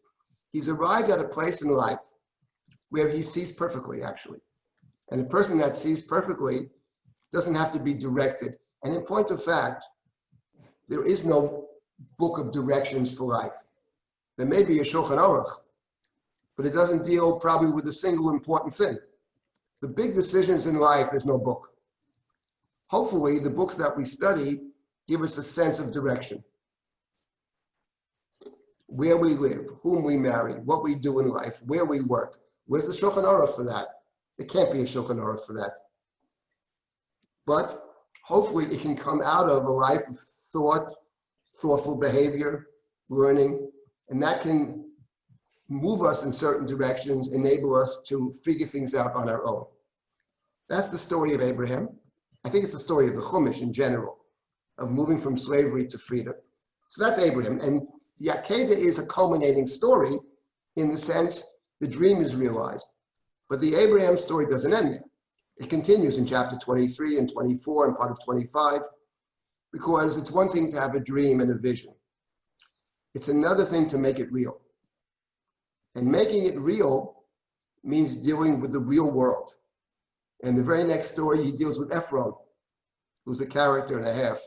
He's arrived at a place in life where he sees perfectly, actually. And a person that sees perfectly doesn't have to be directed. And in point of fact, there is no book of directions for life. There may be a Shulchan Aruch, but it doesn't deal probably with a single important thing. The big decisions in life, there's no book. Hopefully, the books that we study give us a sense of direction. Where we live, whom we marry, what we do in life, where we work. Where's the Shulchan Aruch for that? There can't be a Shulchan Aruch for that. But hopefully it can come out of a life of thought, thoughtful behavior, learning, and that can move us in certain directions, enable us to figure things out on our own. That's the story of Abraham. I think it's the story of the Chumash in general, of moving from slavery to freedom. So that's Abraham. And the Akedah is a culminating story in the sense the dream is realized. But the Abraham story doesn't end there. It continues in chapter 23 and 24 and part of 25, because it's one thing to have a dream and a vision. It's another thing to make it real. And making it real means dealing with the real world. And the very next story, he deals with Ephron, who's a character and a half.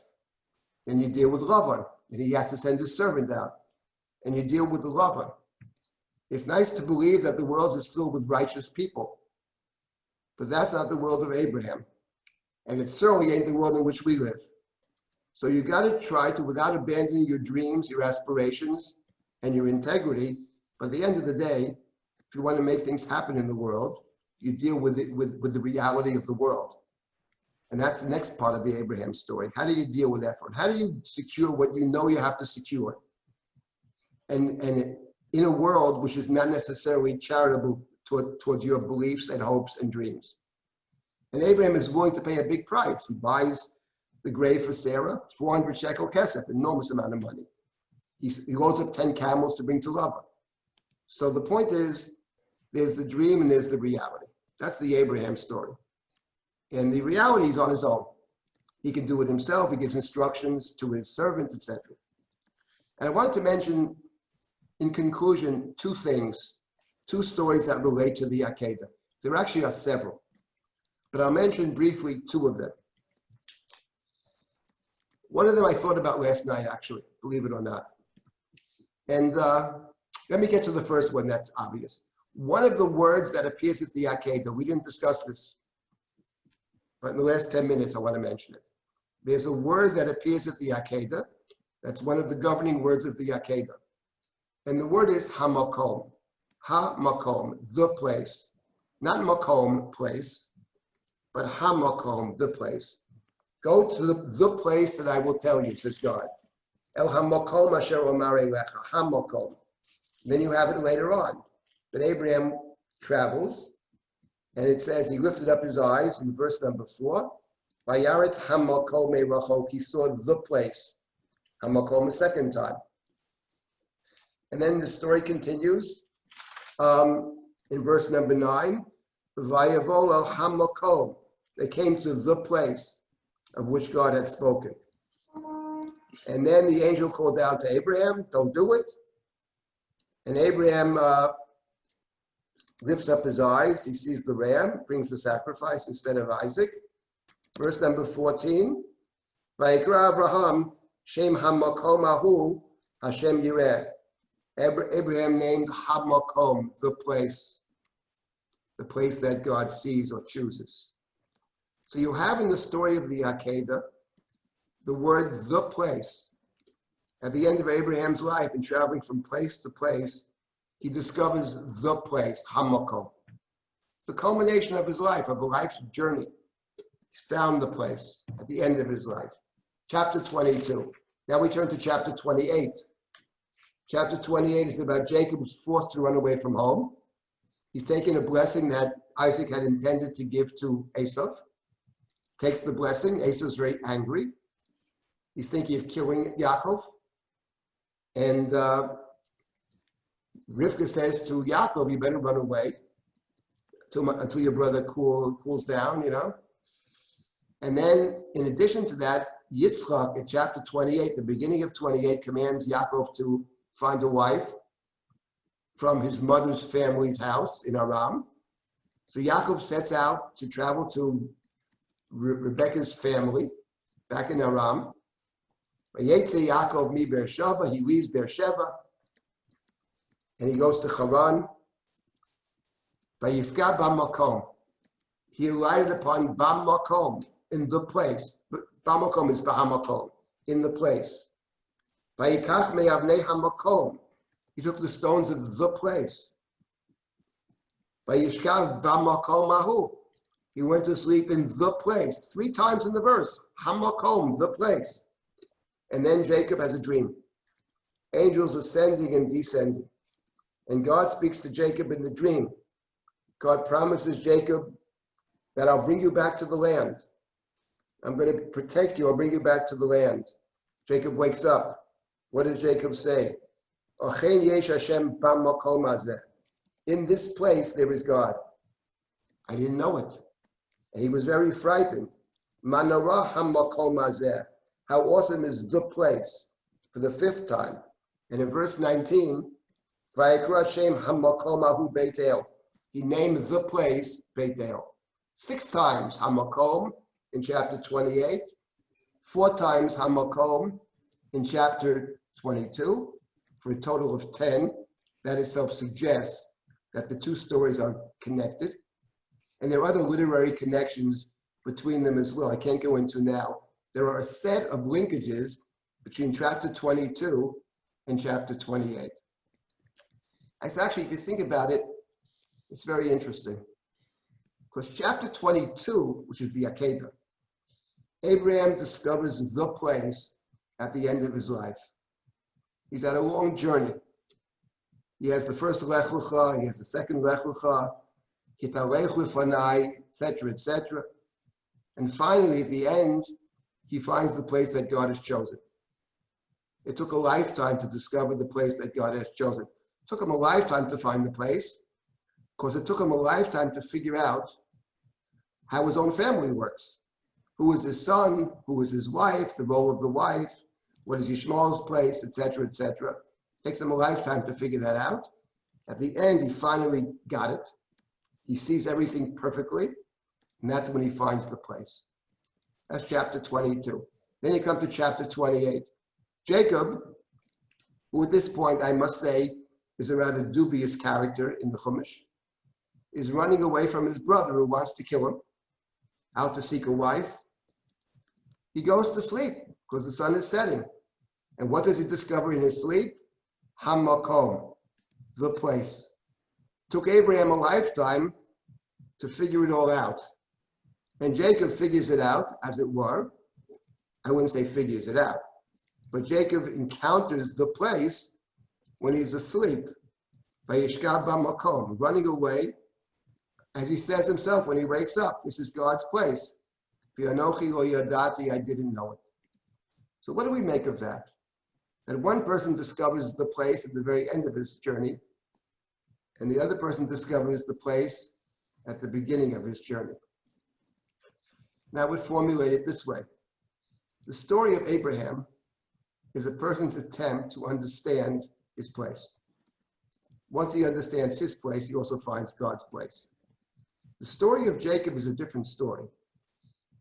And you deal with Lavan, and he has to send his servant out. And you deal with the Lavan. It's nice to believe that the world is filled with righteous people. But that's not the world of Abraham. And it certainly ain't the world in which we live. So you got to try to, without abandoning your dreams, your aspirations, and your integrity, but at the end of the day, if you want to make things happen in the world, you deal with it with the reality of the world. And that's the next part of the Abraham story. How do you deal with effort? How do you secure what you know you have to secure? And in a world which is not necessarily charitable towards your beliefs and hopes and dreams. And Abraham is willing to pay a big price. He buys the grave for Sarah, 400 shekel kesef, enormous amount of money. He loads up 10 camels to bring to Lavan. So the point is, there's the dream and there's the reality. That's the Abraham story. And the reality is on his own. He can do it himself. He gives instructions to his servant, etc. And I wanted to mention, in conclusion, two things, two stories that relate to the Akedah. There actually are several, but I'll mention briefly two of them. One of them I thought about last night, actually, believe it or not. And let me get to the first one that's obvious. One of the words that appears at the Akedah, we didn't discuss this, but in the last 10 minutes, I want to mention it. There's a word that appears at the Akedah. That's one of the governing words of the Akedah. And the word is hamakom. Ha-makom, the place. Not makom, place, but hamakom, the place. Go to the place that I will tell you, says God. El Hamakom Asher Omare Lecha, Hamakom. Then you have it later on that Abraham travels, and it says he lifted up his eyes in verse number 4. Vayaret Hamakom Merachok, he saw the place. Hamakom a second time. And then the story continues in verse number 9. Vayavo El Hamakom, they came to the place of which God had spoken. And then the angel called down to Abraham, don't do it. And Abraham lifts up his eyes. He sees the ram, brings the sacrifice instead of Isaac. Verse number 14. Vayikra Abraham Shem Hamakom Ahu Hashem Yireh. Abraham named Hamakom, the place that God sees or chooses. So you have in the story of the Akedah the word the place. At the end of Abraham's life and traveling from place to place, he discovers the place, Hamakom. It's the culmination of his life, of a life's journey. He's found the place at the end of his life. Chapter 22. Now we turn to chapter 28. Chapter 28 is about Jacob who's forced to run away from home. He's taken a blessing that Isaac had intended to give to Esau. Takes the blessing. Esau's very angry. He's thinking of killing Yaakov. And Rivka says to Yaakov, you better run away until your brother cools down, And then, in addition to that, Yitzchak, in chapter 28, the beginning of 28, commands Yaakov to find a wife from his mother's family's house in Aram. So Yaakov sets out to travel to Rebekah's family back in Aram. Vayetze Yaakov mi Beersheva, he leaves Beersheva, and he goes to Haran. Vayifka b'makom, he alighted upon b'makom, in the place. B'makom is b'hamakom, in the place. Vayikach me'avnei hamakom, he took the stones of the place. Vayishkav b'makom ahu, he went to sleep in the place. 3 times in the verse, hamakom, the place. And then Jacob has a dream. Angels ascending and descending. And God speaks to Jacob in the dream. God promises Jacob that I'll bring you back to the land. I'm going to protect you. I'll bring you back to the land. Jacob wakes up. What does Jacob say? In this place there is God. I didn't know it. And he was very frightened. How awesome is the place, for the 5th time. And in verse 19, Vayikra Shem Hamakom Ahu Beit-El, he named the place Beit-El. 6 times Hamakom in chapter 28, 4 times Hamakom in chapter 22, for a total of 10. That itself suggests that the 2 stories are connected. And there are other literary connections between them as well. I can't go into now. There are a set of linkages between chapter 22 and chapter 28. It's actually, if you think about it, it's very interesting. Because chapter 22, which is the Akedah, Abraham discovers the place at the end of his life. He's had a long journey. He has the first Lech Lecha, he has the second Lech Lecha, Hitalech Lefanai, etc., etc. And finally, at the end, he finds the place that God has chosen. It took a lifetime to discover the place that God has chosen. It took him a lifetime to find the place, because it took him a lifetime to figure out how his own family works. Who is his son? Who is his wife? The role of the wife? What is Yishmael's place? Etc., etc. It takes him a lifetime to figure that out. At the end, he finally got it. He sees everything perfectly, and that's when he finds the place. That's chapter 22. Then you come to chapter 28. Jacob, who at this point, I must say, is a rather dubious character in the Chumash, is running away from his brother who wants to kill him, out to seek a wife. He goes to sleep because the sun is setting. And what does he discover in his sleep? Hamakom, the place. Took Abraham a lifetime to figure it all out. And Jacob figures it out, as it were. I wouldn't say figures it out. But Jacob encounters the place when he's asleep, Vayishkav b'makom, running away, as he says himself when he wakes up. This is God's place. V'anochi lo yadati, I didn't know it. So what do we make of that? That one person discovers the place at the very end of his journey, and the other person discovers the place at the beginning of his journey. And I would formulate it this way. The story of Abraham is a person's attempt to understand his place. Once he understands his place, he also finds God's place. The story of Jacob is a different story.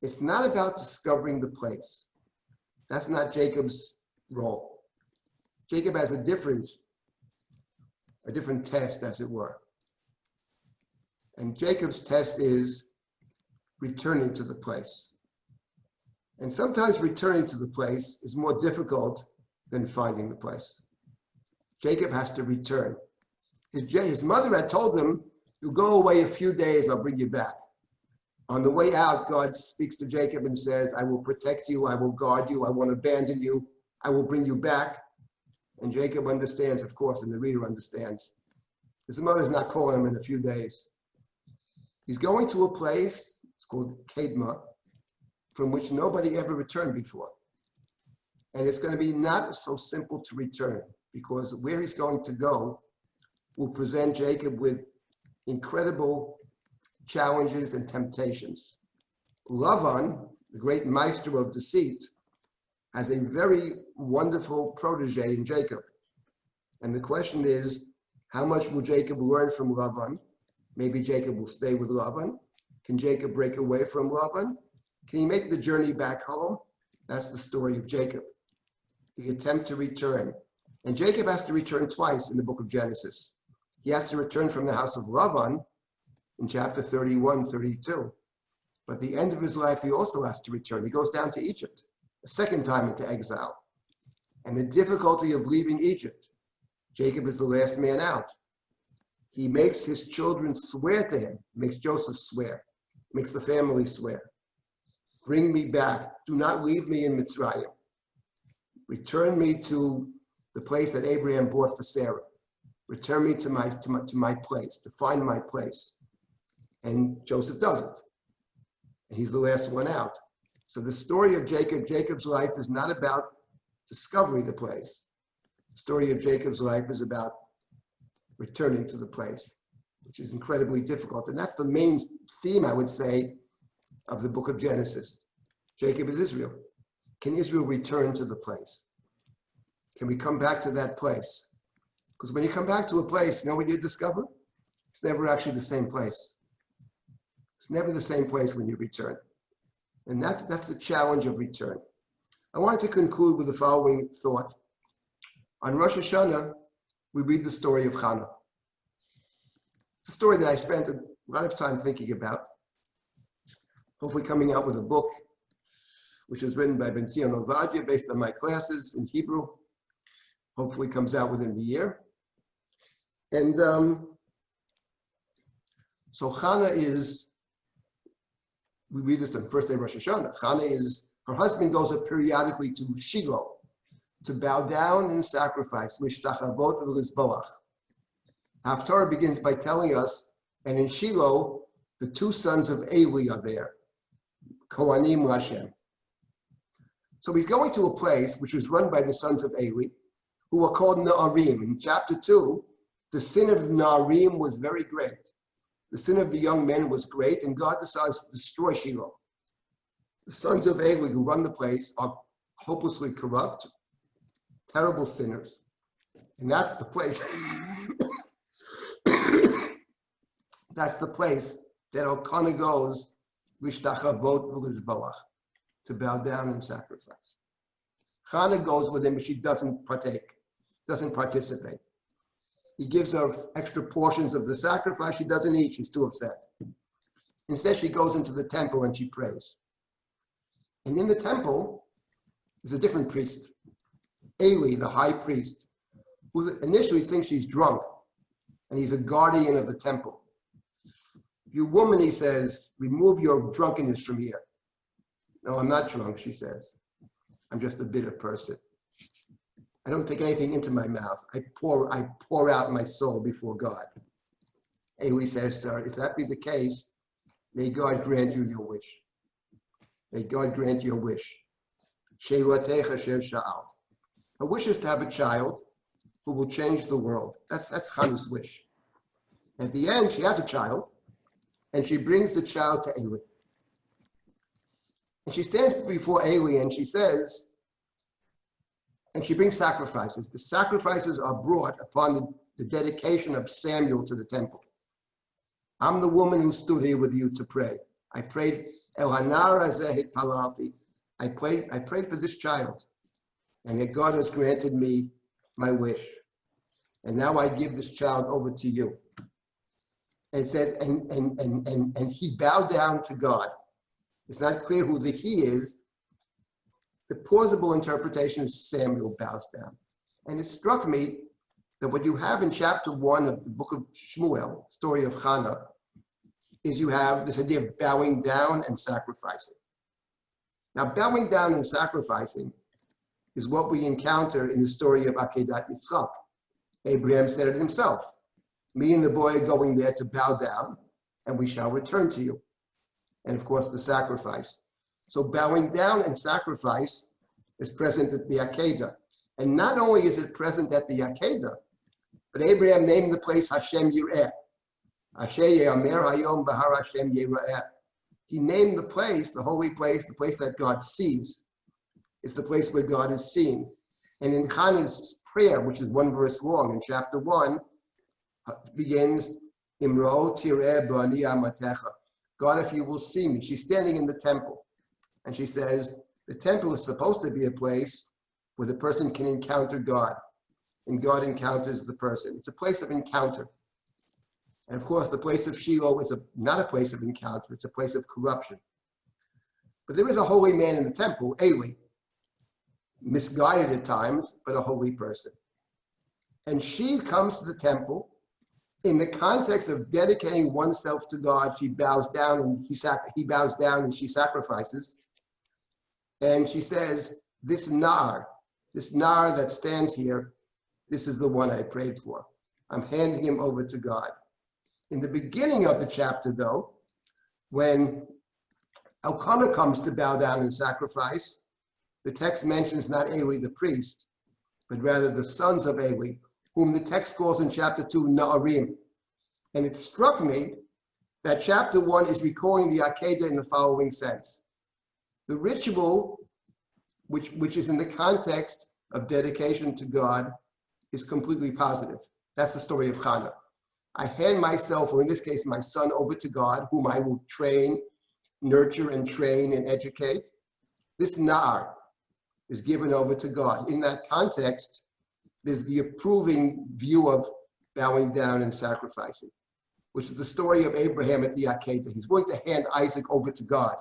It's not about discovering the place. That's not Jacob's role. Jacob has a different test, as it were. And Jacob's test is returning to the place. And sometimes returning to the place is more difficult than finding the place. Jacob has to return. His mother had told him, "You go away a few days, I'll bring you back." On the way out, God speaks to Jacob and says, "I will protect you, I will guard you, I won't abandon you, I will bring you back." And Jacob understands, of course, and the reader understands. His mother's not calling him in a few days. He's going to a place, it's called Kedma, from which nobody ever returned before. And it's going to be not so simple to return, because where he's going to go will present Jacob with incredible challenges and temptations. Lavan, the great maestro of deceit, has a very wonderful protege in Jacob. And the question is, how much will Jacob learn from Lavan? Maybe Jacob will stay with Lavan. Can Jacob break away from Lavan? Can he make the journey back home? That's the story of Jacob, the attempt to return. And Jacob has to return twice in the book of Genesis. He has to return from the house of Lavan in chapter 31, 32. But at the end of his life, he also has to return. He goes down to Egypt, a second time into exile. And the difficulty of leaving Egypt, Jacob is the last man out. He makes his children swear to him, makes Joseph swear, makes the family swear. Bring me back. Do not leave me in Mitzrayim. Return me to the place that Abraham bought for Sarah. Return me to my place, to find my place. And Joseph does it. And he's the last one out. So the story of Jacob's life is not about discovering the place. The story of Jacob's life is about returning to the place, which is incredibly difficult. And that's the main theme, I would say, of the book of Genesis. Jacob is Israel. Can Israel return to the place? Can we come back to that place? Because when you come back to a place, you know what you discover? It's never actually the same place. It's never the same place when you return. And that's the challenge of return. I want to conclude with the following thought. On Rosh Hashanah, we read the story of Hannah. It's a story that I spent a lot of time thinking about. Hopefully coming out with a book, which was written by Ben Zion Ovadia based on my classes in Hebrew. Hopefully comes out within the year. And so Hannah is, we read this on the first day of Rosh Hashanah. Hannah is, her husband goes up periodically to Shiloh to bow down and sacrifice. L'shtachavot v'lizboach. Haftarah begins by telling us, and in Shiloh, the two sons of Eli are there, Kohanim Lashem. So he's going to a place which was run by the sons of Eli, who were called Na'arim. In chapter 2, the sin of the Na'arim was very great. The sin of the young men was great, and God decides to destroy Shiloh. The sons of Eli who run the place are hopelessly corrupt, terrible sinners. And that's the place. That's the place that Elkanah goes, L'shtachavot v'lizboach, to bow down and sacrifice. Hannah goes with him, but she doesn't partake, doesn't participate. He gives her extra portions of the sacrifice. She doesn't eat. She's too upset. Instead, she goes into the temple and she prays. And in the temple is a different priest, Eli, the high priest, who initially thinks she's drunk, and he's a guardian of the temple. You woman, he says, remove your drunkenness from here. No, I'm not drunk, she says. I'm just a bitter person. I don't take anything into my mouth. I pour out my soul before God. Eli says to her, if that be the case, may God grant you your wish. May God grant your wish. She'ulatecha asher sha'alt. Her wish is to have a child who will change the world. That's Hannah's wish. At the end, she has a child, and she brings the child to Eli. And she stands before Eli and she says, and she brings sacrifices. The sacrifices are brought upon the dedication of Samuel to the temple. I'm the woman who stood here with you to pray. I prayed, El Hanar Hazeh Palalti. I prayed for this child, and yet God has granted me my wish. And now I give this child over to you. And it says, and he bowed down to God. It's not clear who the he is. The plausible interpretation is Samuel bows down. And it struck me that what you have in chapter 1 of the book of Shmuel, story of Hannah, is you have this idea of bowing down and sacrificing. Now, bowing down and sacrificing is what we encounter in the story of Akedat Yitzchak. Abraham said it himself. Me and the boy are going there to bow down, and we shall return to you. And of course, the sacrifice. So bowing down and sacrifice is present at the Akedah. And not only is it present at the Akedah, but Abraham named the place Hashem Yireh. Asher Ye'amer Hayom Bahar Hashem Yireh. He named the place, the holy place, the place that God sees. It's the place where God is seen. And in Hannah's prayer, which is one verse long, in chapter 1, begins, Imro Tireh Bani Amatecha. God, if you will see me. She's standing in the temple. And she says, the temple is supposed to be a place where the person can encounter God. And God encounters the person. It's a place of encounter. And of course, the place of Shiloh is not a place of encounter. It's a place of corruption. But there is a holy man in the temple, Eli. Misguided at times, but a holy person. And she comes to the temple. In the context of dedicating oneself to God, she bows down and he bows down and she sacrifices. And she says, this nar that stands here, this is the one I prayed for. I'm handing him over to God. In the beginning of the chapter, though, when Elkanah comes to bow down and sacrifice, the text mentions not Eli the priest, but rather the sons of Eli, whom the text calls in chapter 2, Na'arim. And it struck me that chapter 1 is recalling the Akedah in the following sense. The ritual, which is in the context of dedication to God, is completely positive. That's the story of Hannah. I hand myself, or in this case, my son, over to God, whom I will train, nurture, and train and educate. This Na'ar is given over to God. In that context, there's the approving view of bowing down and sacrificing, which is the story of Abraham at the Akedah. He's willing to hand Isaac over to God.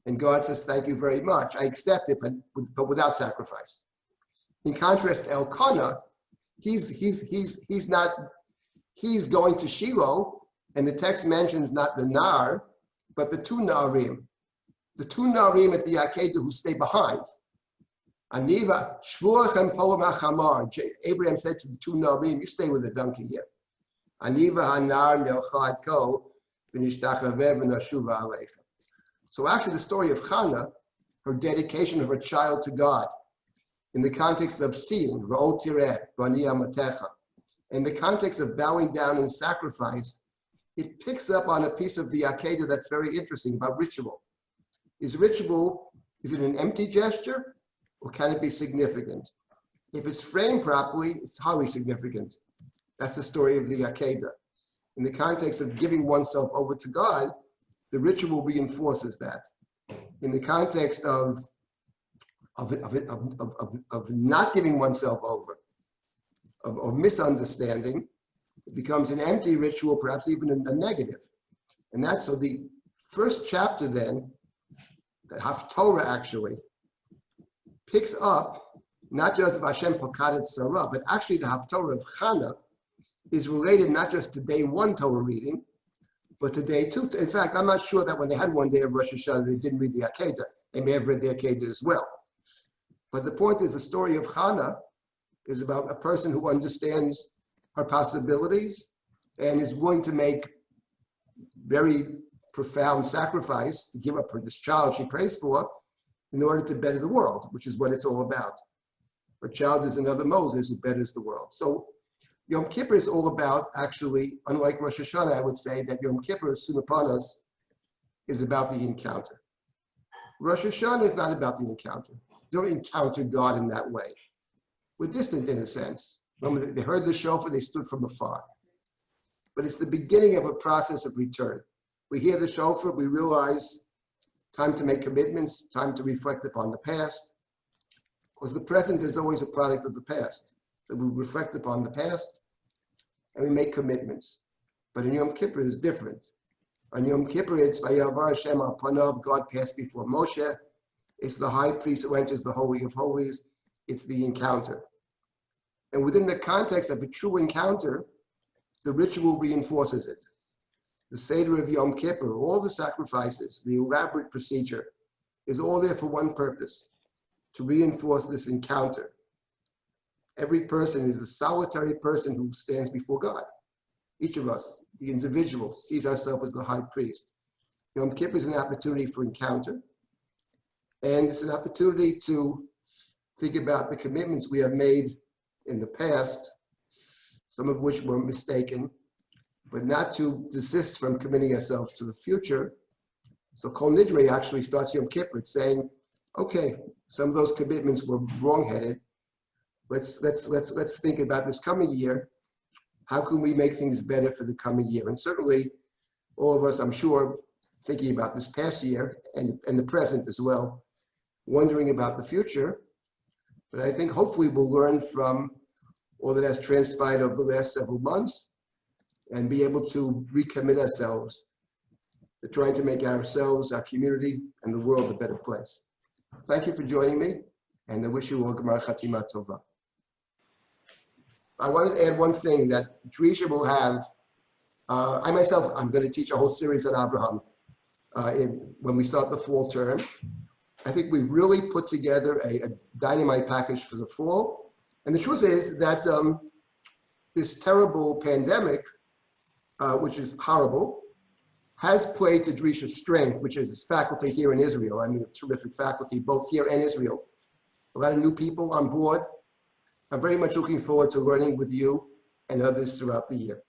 And God says, thank you very much. I accept it, but without sacrifice. In contrast to Elkanah, he's going to Shiloh, and the text mentions not the Nar, but the two Na'arim. The two Na'arim at the Akedah who stay behind. Aniva, Shvuachem Polam HaChamar. Abraham said to the two Na'arim, you stay with the donkey here. Aniva Hanar Melchad Ko, V'nishtachaveh V'nashuva Aleichem. So actually the story of Hannah, her dedication of her child to God, in the context of seeing, Ra'ot Tireh, Bani Amatecha, in the context of bowing down and sacrifice, it picks up on a piece of the Akedah that's very interesting about ritual. Is it an empty gesture, or can it be significant? If it's framed properly, it's highly significant. That's the story of the Akedah. In the context of giving oneself over to God, the ritual reinforces that. In the context of not giving oneself over, of misunderstanding, it becomes an empty ritual, perhaps even a negative. And that's so the first chapter then, the Haftorah actually, picks up not just of Hashem Pokadet Sarah, but actually the Haftorah of Hannah is related not just to day 1 Torah reading, but to day 2. In fact, I'm not sure that when they had one day of Rosh Hashanah, they didn't read the Akedah. They may have read the Akedah as well. But the point is the story of Hannah is about a person who understands her possibilities and is willing to make very profound sacrifice to give up this child she prays for in order to better the world, which is what it's all about. Her child is another Moses who betters the world. So Yom Kippur is all about, actually, unlike Rosh Hashanah, I would say that Yom Kippur, soon upon us, is about the encounter. Rosh Hashanah is not about the encounter. You don't encounter God in that way. We're distant in a sense. When they heard the shofar, they stood from afar. But it's the beginning of a process of return. We hear the shofar, we realize time to make commitments, time to reflect upon the past, because the present is always a product of the past. So we reflect upon the past and we make commitments. But in Yom Kippur it's different. On Yom Kippur it's Vayavar Hashem al Panav, God passed before Moshe. It's the high priest who enters the Holy of Holies. It's the encounter. And within the context of a true encounter, the ritual reinforces it. The Seder of Yom Kippur, all the sacrifices, the elaborate procedure, is all there for one purpose, to reinforce this encounter. Every person is a solitary person who stands before God. Each of us, the individual, sees ourselves as the high priest. Yom Kippur is an opportunity for encounter, and it's an opportunity to think about the commitments we have made in the past, some of which were mistaken, but not to desist from committing ourselves to the future. So Kol Nidre actually starts Yom Kippur saying, okay, some of those commitments were wrong-headed. Let's think about this coming year. How can we make things better for the coming year? And certainly all of us, I'm sure, thinking about this past year and the present as well, wondering about the future. But I think hopefully we'll learn from all that has transpired over the last several months and be able to recommit ourselves to trying to make ourselves, our community, and the world a better place. Thank you for joining me, and I wish you all Gemar Chatima Tova. I wanted to add one thing that Drisha will have. I myself, I'm going to teach a whole series on Abraham when we start the fall term. I think we really put together a dynamite package for the fall. And the truth is that this terrible pandemic, which is horrible, has played to Drisha's strength, which is his faculty here in Israel. I mean, a terrific faculty, both here and Israel. A lot of new people on board. I'm very much looking forward to learning with you and others throughout the year.